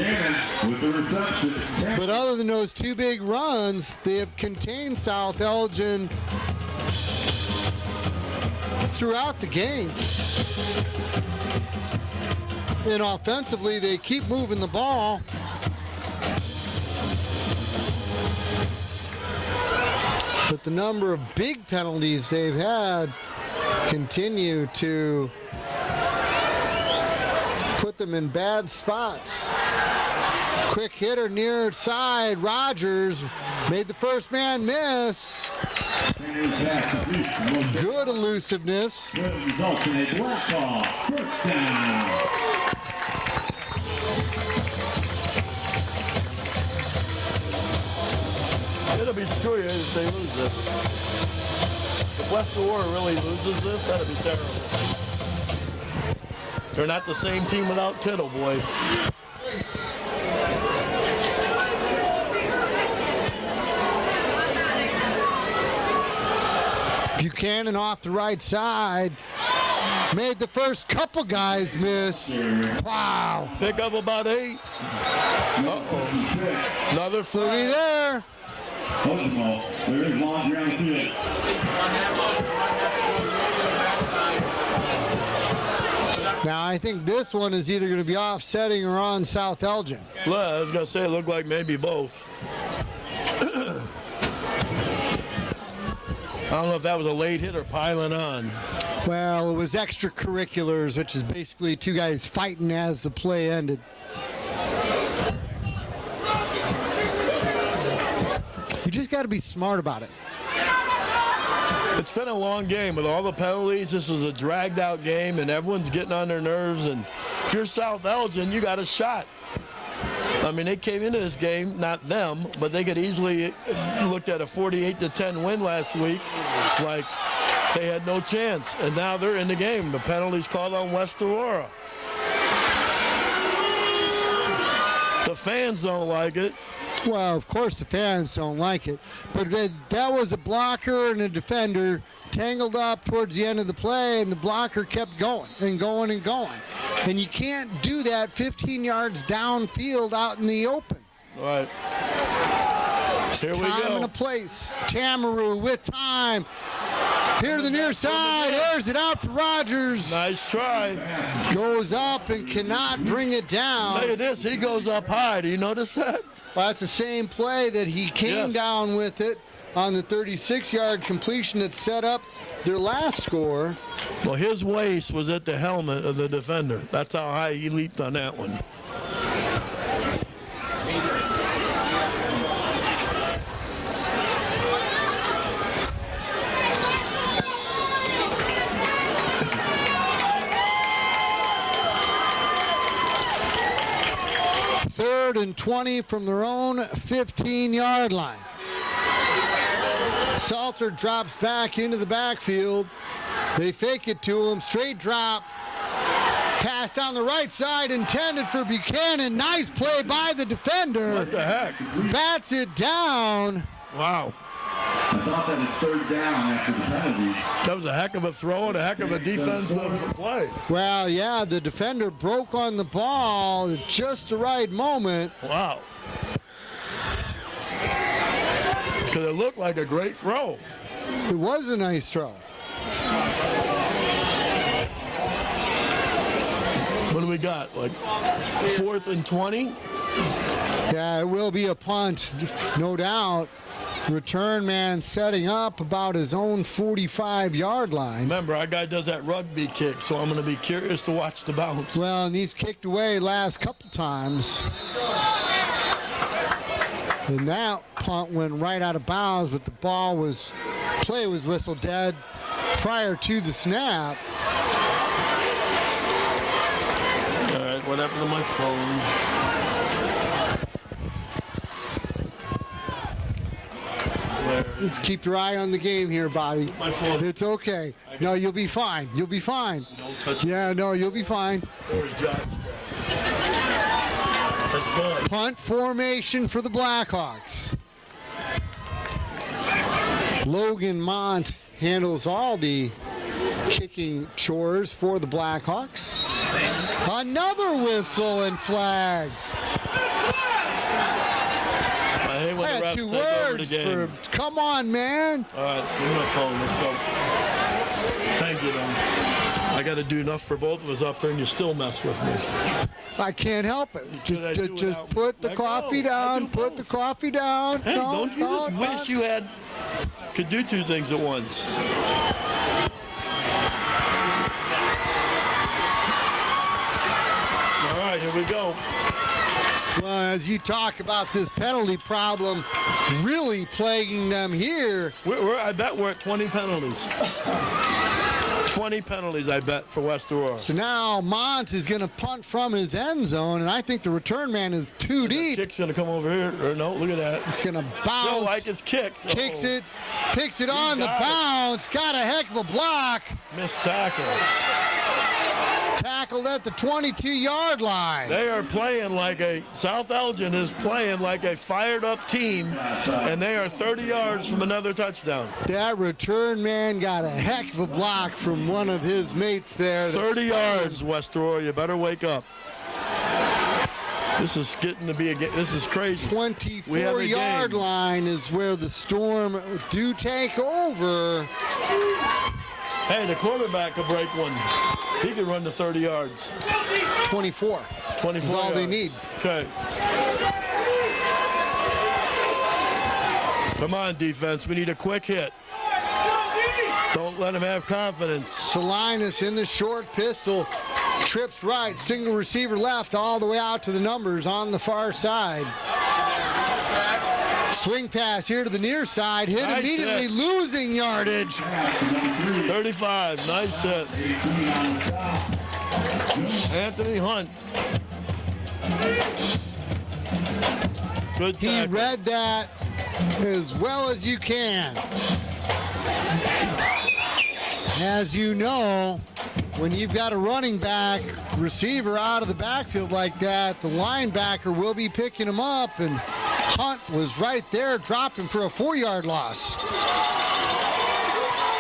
the reception. But other than those 2 big runs, they have contained South Elgin throughout the game. And offensively, they keep moving the ball. But the number of big penalties they've had continue to put them in bad spots. Quick hitter near side. Rogers made the first man miss. Good elusiveness. Results in a Blackhawk first down. It'll be screwy if they lose this. If West Aurora really loses this, that'll be terrible. They're not the same team without Tittle, boy. Buchanan off the right side. Made the first couple guys miss. Wow. Pick up about 8. Uh-oh. Another flag. there. There is long ground field. Now, I think this one is either going to be offsetting or on South Elgin. Look, I was going to say it looked like maybe both. I don't know if that was a late hit or piling on. Well, it was extracurriculars, which is basically 2 guys fighting as the play ended. You just got to be smart about it. It's been a long game with all the penalties. This was a dragged out game and everyone's getting on their nerves. And if you're South Elgin, you got a shot. I mean, they came into this game, not them, but they could easily looked at a 48-10 win last week like they had no chance. And now they're in the game. The penalty's called on West Aurora. The fans don't like it. Well, of course the fans don't like it. But that was a blocker and a defender tangled up towards the end of the play, and the blocker kept going and going and going. And you can't do that 15 yards downfield out in the open. Right. Here we go. Time and a place. Tamaru with time. Here to the near side. Airs it out for Rogers. Nice try. Goes up and cannot bring it down. I'll tell you this, he goes up high. Do you notice that? Well, that's the same play that he came down with it on the 36-yard completion that set up their last score. Well, his waist was at the helmet of the defender. That's how high he leaped on that one. Third and 20 from their own 15-yard line. Salter drops back into the backfield. They fake it to him. Straight drop. Pass down the right side intended for Buchanan. Nice play by the defender. What the heck? Bats it down. Wow. I thought that was third down after the penalty. That was a heck of a throw and a heck of a defensive play. Well, yeah, the defender broke on the ball at just the right moment. Wow. Because it looked like a great throw. It was a nice throw. What do we got? Like 4th and 20? Yeah, it will be a punt, no doubt. Return man setting up about his own 45-yard line. Remember, our guy does that rugby kick, so I'm going to be curious to watch the bounce. Well, and he's kicked away last couple times. And that punt went right out of bounds, but the play was whistled dead prior to the snap. All right, what happened to my phone? Let's keep your eye on the game here, Bobby. My phone. It's okay. No, you'll be fine. You'll be fine. Yeah, no, you'll be fine. Where's Josh? That's good. Punt formation for the Blackhawks. Logan Mont handles all the kicking chores for the Blackhawks. Another whistle and flag. I had 2 words for. Come on, man. All right, give me my phone. Let's go. Thank you, Don. I got to do enough for both of us up here, and you still mess with me. I can't help it. Just put the coffee down. Put the coffee down. Hey, don't you just wish you could do 2 things at once? All right, here we go. Well, as you talk about this penalty problem really plaguing them here. I bet we're at 20 penalties. 20 penalties, I bet, for West Aurora. So now Mont is going to punt from his end zone, and I think the return man is too deep. The kick's going to come over here. Or no, look at that. It's going to bounce. Still like his kicks. Kicks it. Picks it on the bounce. Got a heck of a block. Missed tackle. Tackled at the 22-yard line. They are playing like South Elgin is playing like a fired-up team, and they are 30 yards from another touchdown. That return man got a heck of a block from one of his mates there. 30 yards, West Aurora. You better wake up. This is getting to be this is crazy. 24-yard line is where the Storm do take over. Hey, the quarterback could break one. He could run to 30 yards. 24. 24 is all they need. Okay. Come on, defense. We need a quick hit. Don't let him have confidence. Salinas in the short pistol. Trips right. Single receiver left all the way out to the numbers on the far side. Swing pass here to the near side. Hit nice immediately, hit. Losing yardage. 35. Nice hit. Anthony Hunt. Good tackle. He read that as well as you can. As you know, when you've got a running back receiver out of the backfield like that, the linebacker will be picking him up, and Hunt was right there, dropped him for a 4-yard loss.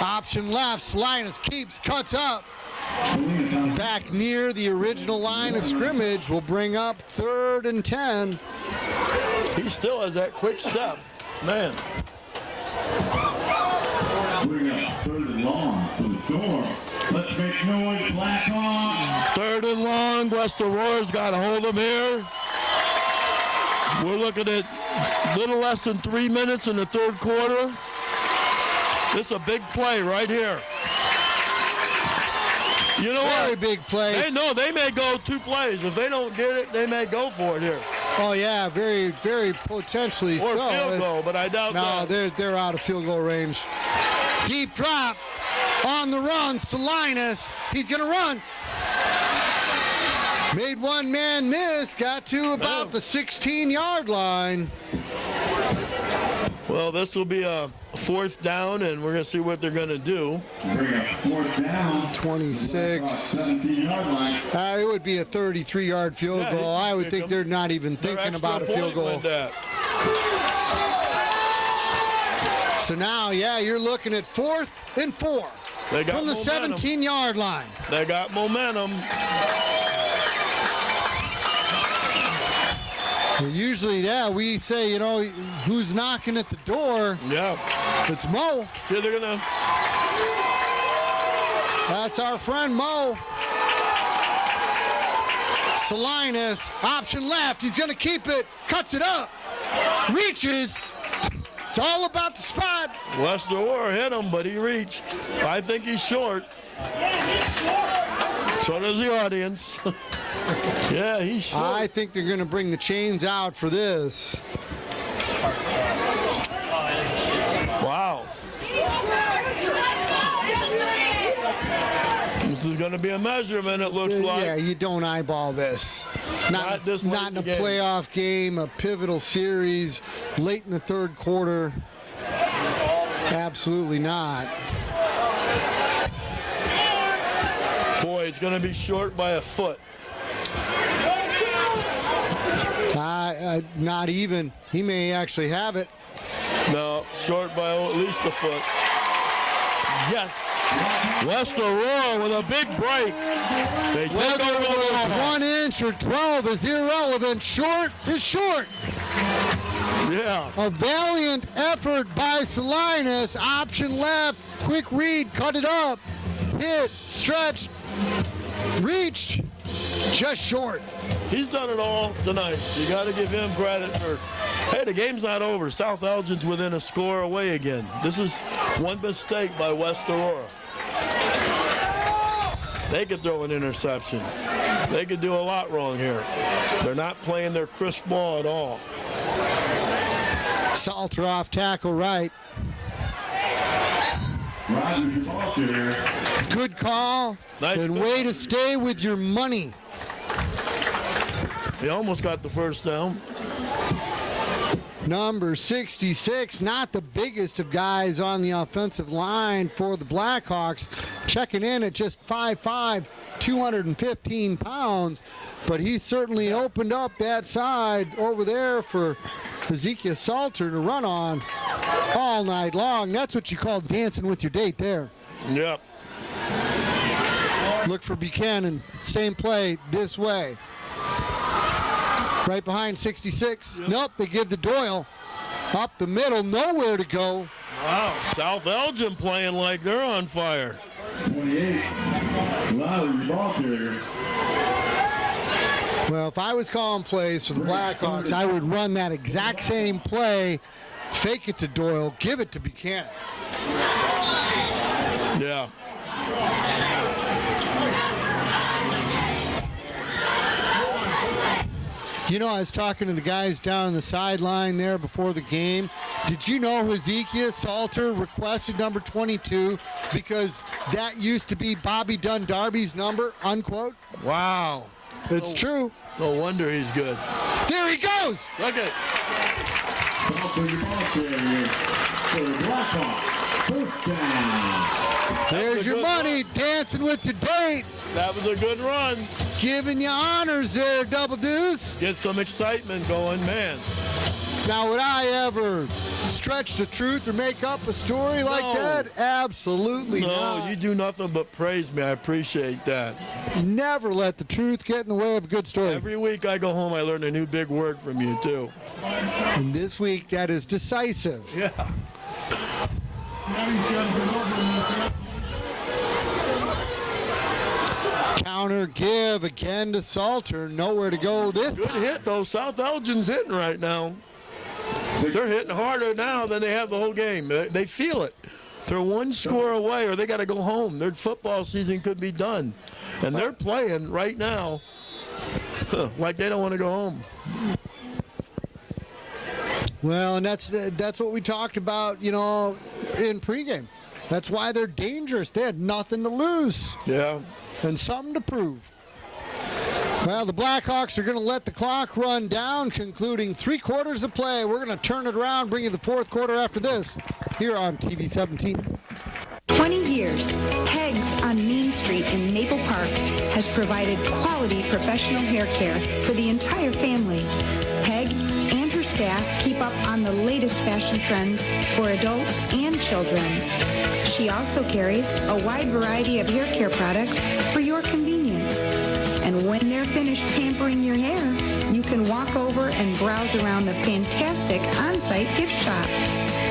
Option left, Salinas keeps, cuts up. Back near the original line of scrimmage will bring up 3rd and 10. He still has that quick step, man. Bring up 3rd and long for the Storm. Let's make noise, Blackhawks. 3rd and long. West Aurora's got to hold them here. We're looking at a little less than 3 minutes in the 3rd quarter. This is a big play right here. You know Very what? big play. They may go 2 plays. If they don't get it, they may go for it here. Oh yeah, very, very potentially or so. Field goal, but I doubt that. No, they're out of field goal range. Deep drop on the run. Salinas, he's gonna run. Made one man miss. Got to about the 16-yard line. Well, this will be a 4th down, and we're going to see what they're going to do. Bring up 4th down. 26. 17-yard line. It would be a 33-yard field goal. I would think they're not even thinking about a field goal. So now, you're looking at 4th and 4 from the 17-yard line. They got momentum. Well, usually, yeah, we say, you know, who's knocking at the door? Yeah. It's Mo. See, they're going to... That's our friend Mo. Salinas, option left. He's going to keep it. Cuts it up. Reaches. It's all about the spot. West Aurora hit him, but he reached. I think he's short. So does the audience. Yeah, he's short. I think they're going to bring the chains out for this. Wow. This is going to be a measurement, it looks like. Yeah, you don't eyeball this. Not this late in a in the game. playoff game, a pivotal series, late in the third quarter. Absolutely not. Boy, it's going to be short by a foot. Not even. He may actually have it. No, short by at least a foot. Yes. West Aurora with a big break. They take Whether over it the was ball. 1 inch or 12 is irrelevant. Short is short. Yeah. A valiant effort by Salinas. Option left. Quick read. Cut it up. Hit. Stretched. Reached. Just short. He's done it all tonight. You got to give him credit for, hey, the game's not over. South Elgin's within a score away again. This is one mistake by West Aurora. They could throw an interception. They could do a lot wrong here. They're not playing their crisp ball at all. Salter off tackle right. It's a good call. Nice and call. way to stay with your money. He almost got the first down. Number 66, not the biggest of guys on the offensive line for the Blackhawks, checking in at just 5'5", 215 pounds, but he certainly opened up that side over there for Ezekiel Salter to run on all night long. That's what you call dancing with your date there. Yep. Look for Buchanan, same play this way. Right behind 66. Yep. Nope, they give to Doyle. Up the middle, nowhere to go. Wow, South Elgin playing like they're on fire. 28. Lowry, ball carrier. Well, if I was calling plays for the Blackhawks, I would run that exact same play, fake it to Doyle, give it to Buchanan. Yeah. You know, I was talking to the guys down on the sideline there before the game. Did you know Ezekiel Salter requested number 22 because that used to be Bobby Dundarby's number, unquote? Wow. It's true. No wonder he's good. There he goes. Look at it. Ball carrier for the Blackhawks. First down. There's your money, dancing with your date. That was a good run. Giving you honors there, Double Deuce. Get some excitement going, man. Now, would I ever stretch the truth or make up a story like that? Absolutely not. No, you do nothing but praise me. I appreciate that. Never let the truth get in the way of a good story. Every week I go home, I learn a new big word from you, too. And this week, that is decisive. Yeah. Counter give again to Salter. Nowhere to go this Good time. hit, though. South Elgin's hitting right now. They're hitting harder now than they have the whole game. They feel it. They're one score away or they got to go home. Their football season could be done. And they're playing right now like they don't want to go home. Well, and that's what we talked about, you know, in pregame. That's why they're dangerous. They had nothing to lose. Yeah. And something to prove. Well, the Blackhawks are going to let the clock run down, concluding 3 quarters of play. We're going to turn it around, bring you the 4th quarter after this, here on TV 17. 20 years, Pegs on Main Street in Maple Park has provided quality professional hair care for the entire family. Peg and her staff keep up on the latest fashion trends for adults and children. She also carries a wide variety of hair care products for your convenience. And when they're finished pampering your hair, you can walk over and browse around the fantastic on-site gift shop.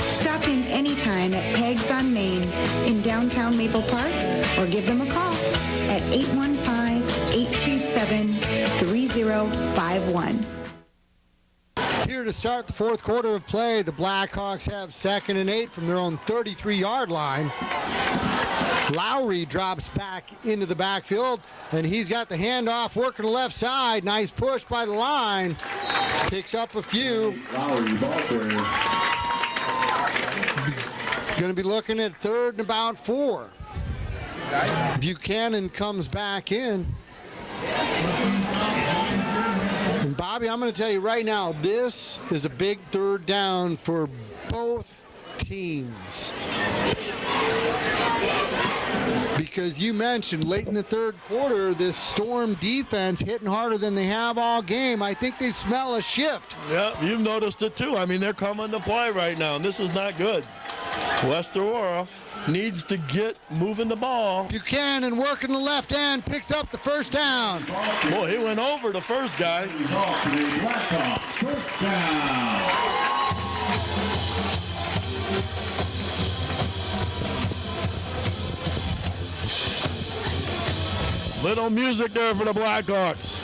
Stop in anytime at Peg's on Main in downtown Maple Park or give them a call at 815-827-3051. Here to start the fourth quarter of play, the Blackhawks have 2nd and 8 from their own 33-yard line. Lowry drops back into the backfield, and he's got the handoff working the left side. Nice push by the line. Picks up a few. Going to be looking at 3rd and about 4. Buchanan comes back in. And Bobby, I'm going to tell you right now, this is a big 3rd down for both teams. Because you mentioned late in the 3rd quarter, this Storm defense hitting harder than they have all game. I think they smell a shift. Yeah, you've noticed it too. I mean, they're coming to play right now, and this is not good. West Aurora needs to get moving the ball. Buchanan working the left end, picks up the 1st down. Boy, he went over the first guy. First down. Little music there for the Blackhawks.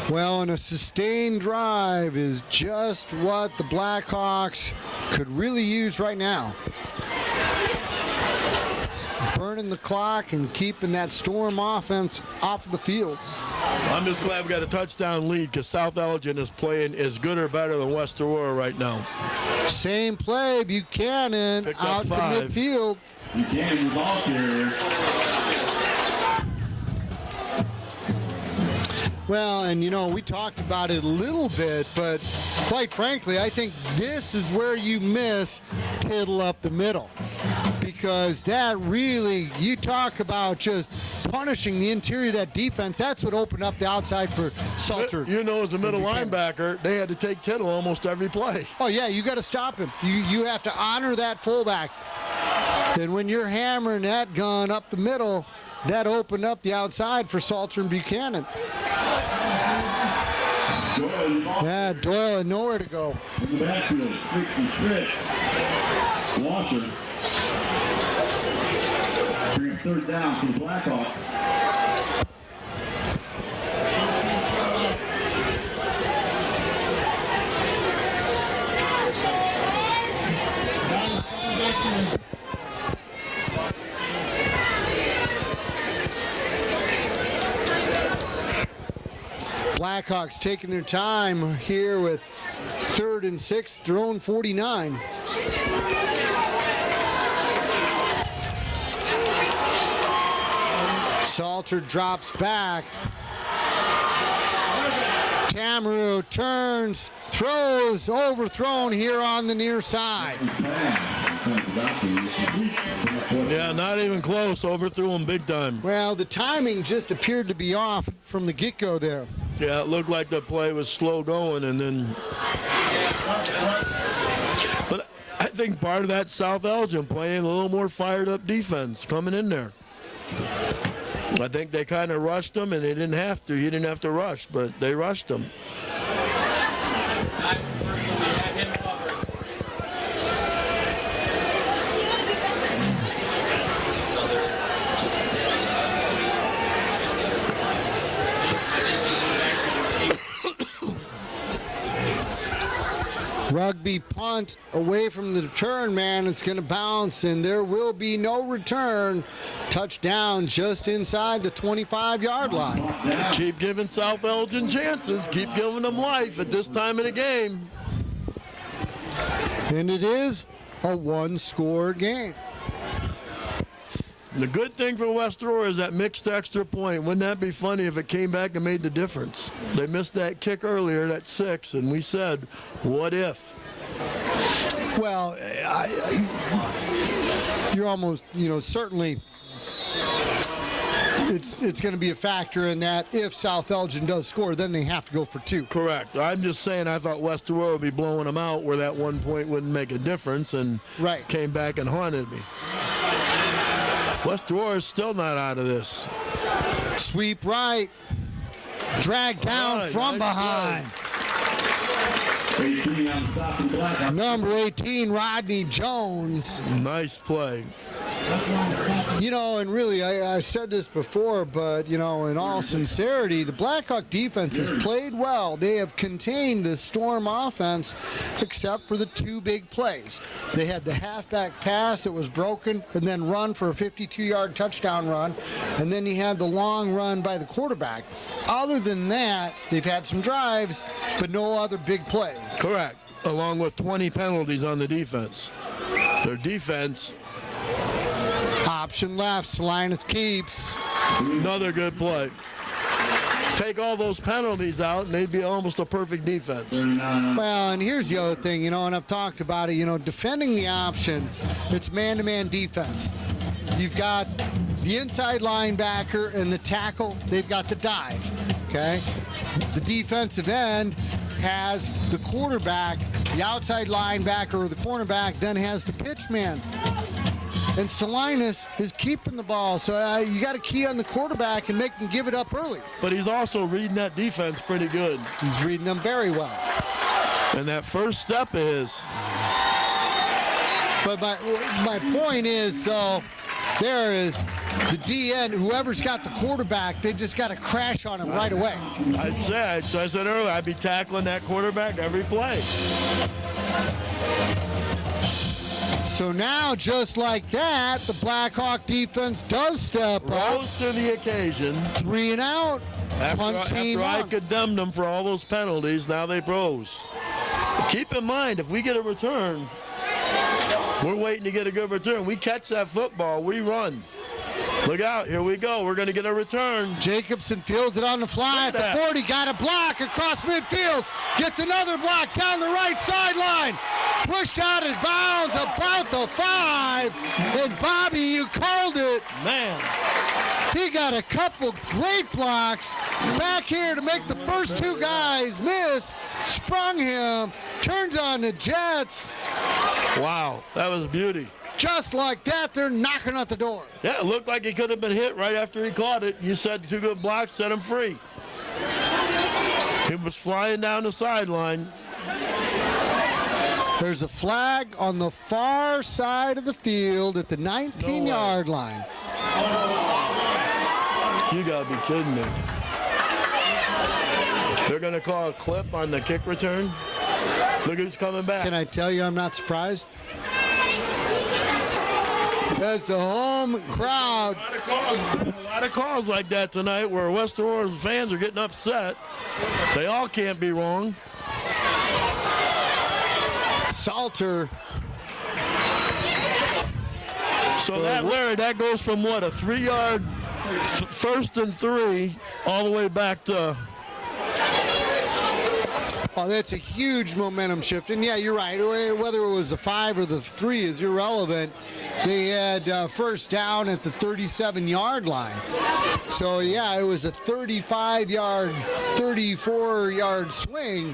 Well, and a sustained drive is just what the Blackhawks could really use right now. Burning the clock and keeping that Storm offense off of the field. I'm just glad we got a touchdown lead because South Elgin is playing as good or better than West Aurora right now. Same play, Buchanan out to midfield. Buchanan was off here. Well, and you know, we talked about it a little bit, but quite frankly, I think this is where you miss Tittle up the middle. Because that really, you talk about just punishing the interior of that defense. That's what opened up the outside for Salter. You know, as a middle linebacker, they had to take Tittle almost every play. Oh, yeah, you got to stop him. You have to honor that fullback. And when you're hammering that gun up the middle, that opened up the outside for Salter and Buchanan. Yeah, Doyle had nowhere to go. In the backfield, 66. Washer. Bring up 3rd down for the Blackhawks. Blackhawks taking their time here with 3rd and 6, their own 49. Salter drops back. Tamaru turns, throws, overthrown here on the near side. Yeah, not even close. Overthrew him big time. Well, the timing just appeared to be off from the get-go there. Yeah, it looked like the play was slow going, and then... But I think part of that South Elgin playing a little more fired-up defense coming in there. I think they kind of rushed him, and they didn't have to. He didn't have to rush, but they rushed him. Rugby punt away from the return man. It's going to bounce, and there will be no return. Touchdown just inside the 25-yard line. Keep giving South Elgin chances. Keep giving them life at this time of the game. And it is a one-score game. The good thing for West Aurora is that mixed extra point. Wouldn't that be funny if it came back and made the difference? They missed that kick earlier, that 6, and we said, what if? Well, you're almost, certainly it's going to be a factor in that if South Elgin does score, then they have to go for 2. Correct. I'm just saying I thought West Aurora would be blowing them out where that 1 point wouldn't make a difference, and came back and haunted me. West Aurora is still not out of this. Sweep right. Dragged down from behind. Number 18, Rodney Jones. Nice play. You know, and really, I said this before, but, you know, in all sincerity, the Blackhawk defense has played well. They have contained the Storm offense, except for the two big plays. They had the halfback pass that was broken, and then run for a 52-yard touchdown run, and then he had the long run by the quarterback. Other than that, they've had some drives, but no other big plays. Correct, along with 20 penalties on the defense. Their defense... Option left, Salinas keeps. Another good play. Take all those penalties out, and they'd be almost a perfect defense. Well, and here's the other thing, you know, and I've talked about it, you know, defending the option, it's man-to-man defense. You've got the inside linebacker and the tackle, they've got the dive, okay? The defensive end has the quarterback, the outside linebacker or the cornerback, then has the pitch man. And Salinas is keeping the ball, so you got to key on the quarterback and make them give it up early. But he's also reading that defense pretty good. He's reading them very well. And that first step is. But my point is, though, there is the DN, whoever's got the quarterback, they just got to crash on him right away. I said earlier, I'd be tackling that quarterback every play. So now, just like that, the Blackhawk defense does step up. Rose to the occasion. 3 and out. After I condemned them for all those penalties, now they rose. Keep in mind, if we get a return, we're waiting to get a good return. We catch that football, we run. Look out, here we go. We're going to get a return. Jacobson fields it on the fly at the 40. Got a block across midfield. Gets another block down the right sideline. Pushed out of bounds about the 5. And Bobby, you called it. Man. He got a couple great blocks back here to make the first 2 guys miss. Sprung him. Turns on the Jets. Wow, that was beauty. Just like that, they're knocking at the door. Yeah, it looked like he could have been hit right after he caught it. You said 2 good blocks, set him free. He was flying down the sideline. There's a flag on the far side of the field at the 19-yard line. You gotta be kidding me. They're gonna call a clip on the kick return. Look who's coming back. Can I tell you I'm not surprised? That's the home crowd. A lot of calls like that tonight where West Aurora's fans are getting upset. They all can't be wrong. Salter. So that, Larry, that goes from what, a 3-yard first and 3 all the way back to... Oh, that's a huge momentum shift. And yeah, you're right. Whether it was the 5 or the 3 is irrelevant. They had first down at the 37-yard line. So yeah, it was a 35-yard, 34-yard swing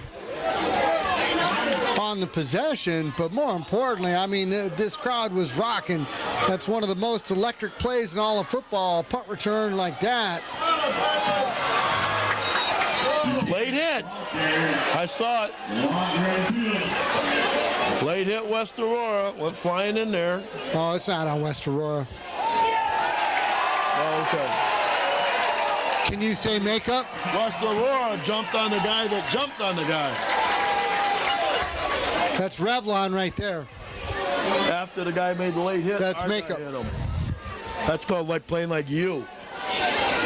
on the possession, but more importantly, I mean, this crowd was rocking. That's one of the most electric plays in all of football, a punt return like that. Late hit. I saw it. Late hit West Aurora. Went flying in there. Oh, it's not on West Aurora. Oh, okay. Can you say makeup? West Aurora jumped on the guy that jumped on the guy. That's Revlon right there. After the guy made the late hit. That's makeup. Hit him. That's called like playing like you.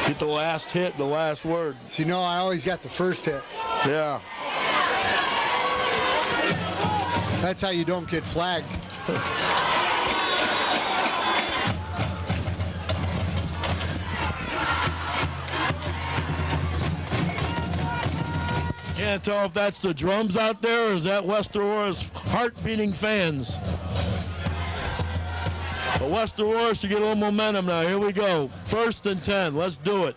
Get the last hit, the last word. So, you know, I always got the first hit. Yeah. That's how you don't get flagged. Can't tell if that's the drums out there or is that West Aurora's heart-beating fans. But West Aurora should get a little momentum now. Here we go. 1st and 10. Let's do it.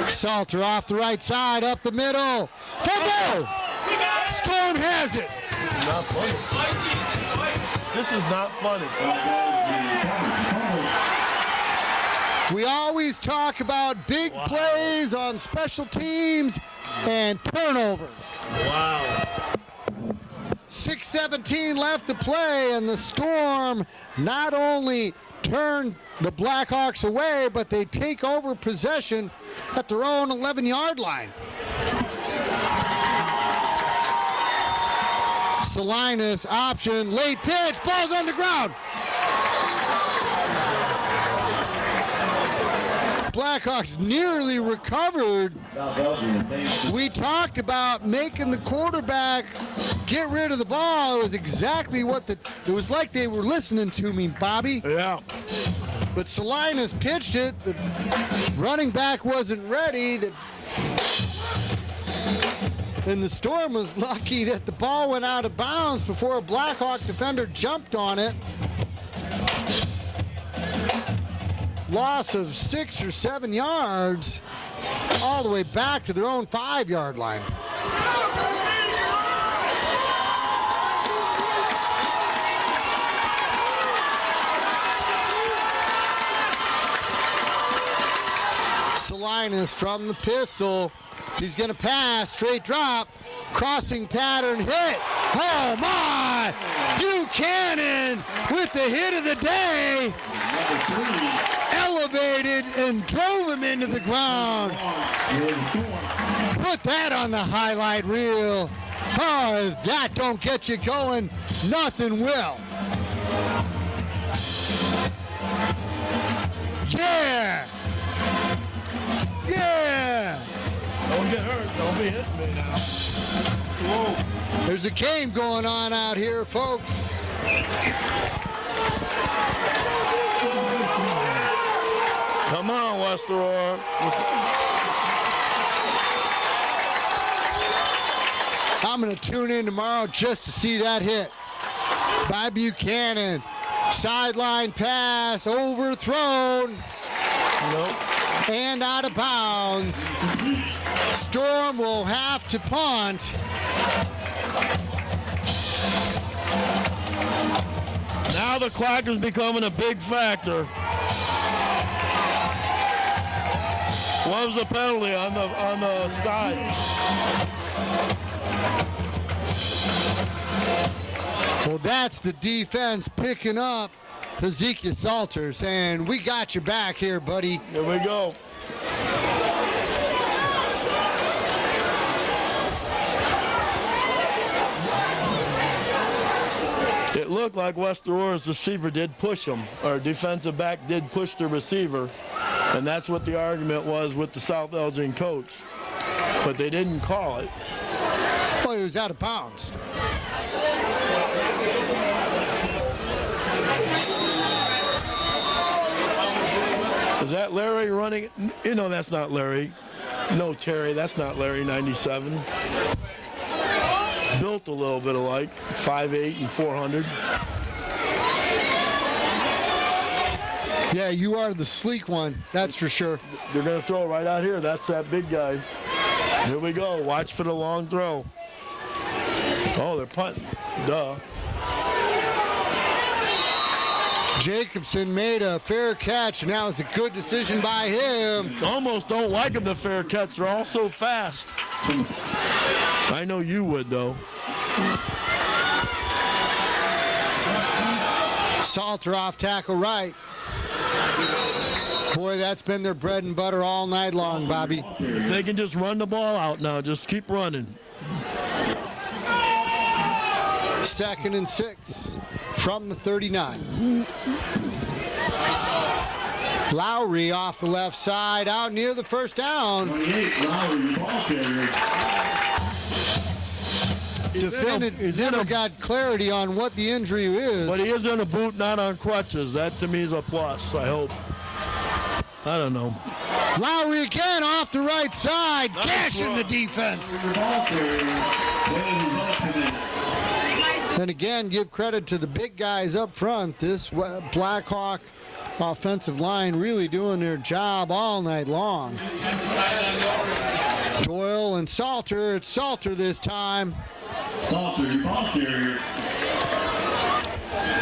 Salter off the right side, up the middle. Fumble! Storm has it. This is not funny. This is not funny. We always talk about big plays on special teams and turnovers. Wow. 6:17 left to play, and the Storm not only turn the Blackhawks away, but they take over possession at their own 11-yard line. Salinas option, late pitch, ball's on the ground. Blackhawks nearly recovered. We talked about making the quarterback get rid of the ball. It was exactly what it was like they were listening to me, Bobby. Yeah. But Salinas pitched it. The running back wasn't ready. And the Storm was lucky that the ball went out of bounds before a Blackhawk defender jumped on it. Loss of 6 or 7 yards all the way back to their own 5-yard line. Salinas from the pistol. He's going to pass, straight drop, crossing pattern, hit. Oh my! Buchanan with the hit of the day. Elevated and drove him into the ground. Put that on the highlight reel. Oh, if that don't get you going, nothing will. Yeah! Yeah! Don't get hurt. Don't be hitting me now. Whoa. There's a game going on out here, folks. Come on, West Aurora. I'm going to tune in tomorrow just to see that hit by Buchanan. Sideline pass, overthrown. Nope. And out of bounds. Storm will have to punt. Now the clock is becoming a big factor. What was the penalty on the side? Well, that's the defense picking up Ezekiel Salters, and we got your back here, buddy. Here we go. It looked like West Aurora's receiver did push him, or defensive back did push the receiver, and that's what the argument was with the South Elgin coach. But they didn't call it. Well, he was out of bounds. Is that Larry running? You know, that's not Larry. No, Terry, that's not Larry, 97. Built a little bit alike, 5'8" and 400. Yeah, you are the sleek one, that's for sure. They're going to throw right out here. That's that big guy. Here we go. Watch for the long throw. Oh, they're punting. Duh. Jacobson made a fair catch, and now it's a good decision by him. Almost don't like them, the fair catch. They're all so fast. I know you would, though. Salter off tackle right. Boy, that's been their bread and butter all night long, Bobby. They can just run the ball out now. Just keep running. 2nd and 6 from the 39. Lowry off the left side, out near the first down. Defendant never got clarity on what the injury is. But he is in a boot, not on crutches. That to me is a plus, I hope. I don't know. Lowry again off the right side, gashing the defense. And again, give credit to the big guys up front. This Blackhawk offensive line really doing their job all night long. Doyle and Salter. It's Salter this time.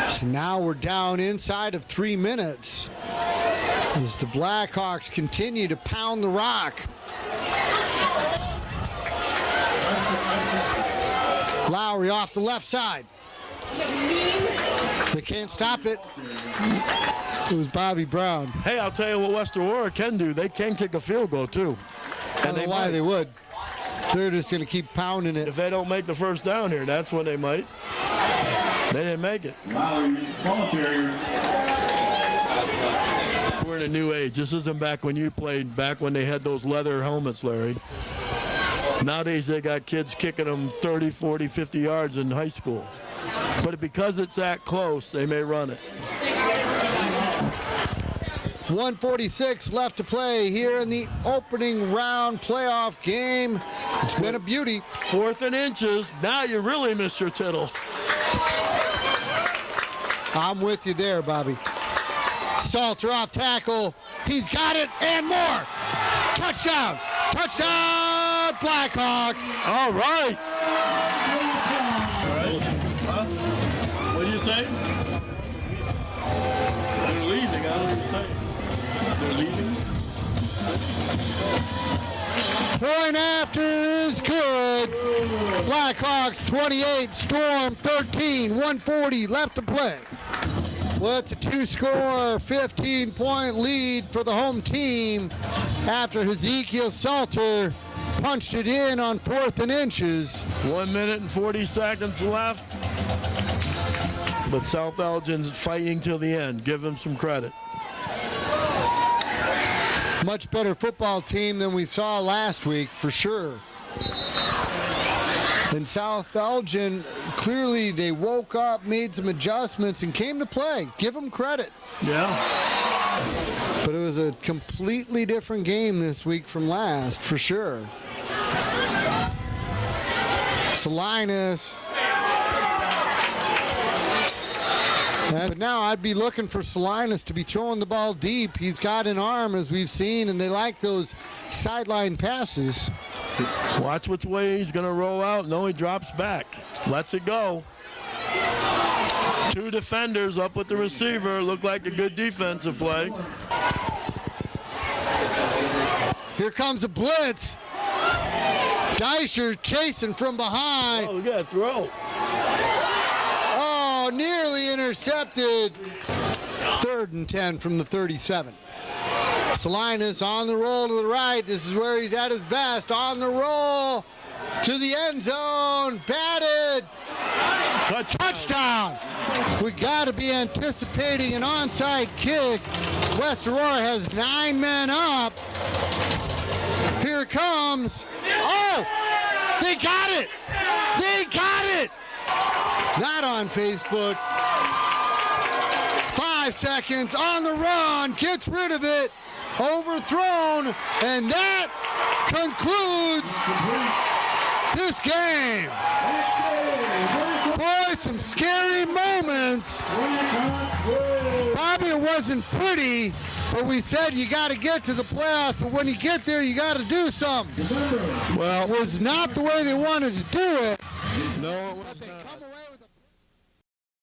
So now we're down inside of 3 minutes. As the Blackhawks continue to pound the rock. Lowry off the left side. They can't stop it. It was Bobby Brown. Hey, I'll tell you what West Aurora can do. They can kick a field goal, too. I don't know why they would. They're just going to keep pounding it. If they don't make the first down here, that's when they might. They didn't make it. We're in a new age. This isn't back when you played, back when they had those leather helmets, Larry. Nowadays, they got kids kicking them 30, 40, 50 yards in high school. But because it's that close, they may run it. 1:46 left to play here in the opening round playoff game. It's been a beauty. 4th and inches. Now you really miss your tittle. I'm with you there, Bobby. Salter off tackle. He's got it and more. Touchdown. Touchdown, Blackhawks. All right. What do you say? They're leaving. I don't know what you're saying. They're leaving. Point after is good. Blackhawks 28, Storm 13, 1:40 left to play. Well, it's a 2-score, 15-point lead for the home team after Ezekiel Salter punched it in on 4th and inches. 1 minute and 40 seconds left. But South Elgin's fighting till the end. Give them some credit. Much better football team than we saw last week, for sure. And South Elgin, clearly they woke up, made some adjustments, and came to play. Give them credit. Yeah. But it was a completely different game this week from last, for sure. Salinas. But now I'd be looking for Salinas to be throwing the ball deep. He's got an arm, as we've seen, and they like those sideline passes. Watch which way he's going to roll out. No, he drops back. Lets it go. 2 defenders up with the receiver. Looked like a good defensive play. Here comes a blitz. Deisher chasing from behind. Oh, we got to throw. Oh, nearly intercepted. 3rd and 10 from the 37. Salinas on the roll to the right. This is where he's at his best. On the roll to the end zone. Batted. Touchdown. We got to be anticipating an onside kick. West Aurora has 9 men up. Here it comes. Oh, they got it. They got it. Not on Facebook. 5 seconds on the run. Gets rid of it. Overthrown. And that concludes this game. Boy, some scary moments. Bobby, it wasn't pretty, but we said you got to get to the playoffs, but when you get there, you got to do something. Well, it was not the way they wanted to do it. No, it was not.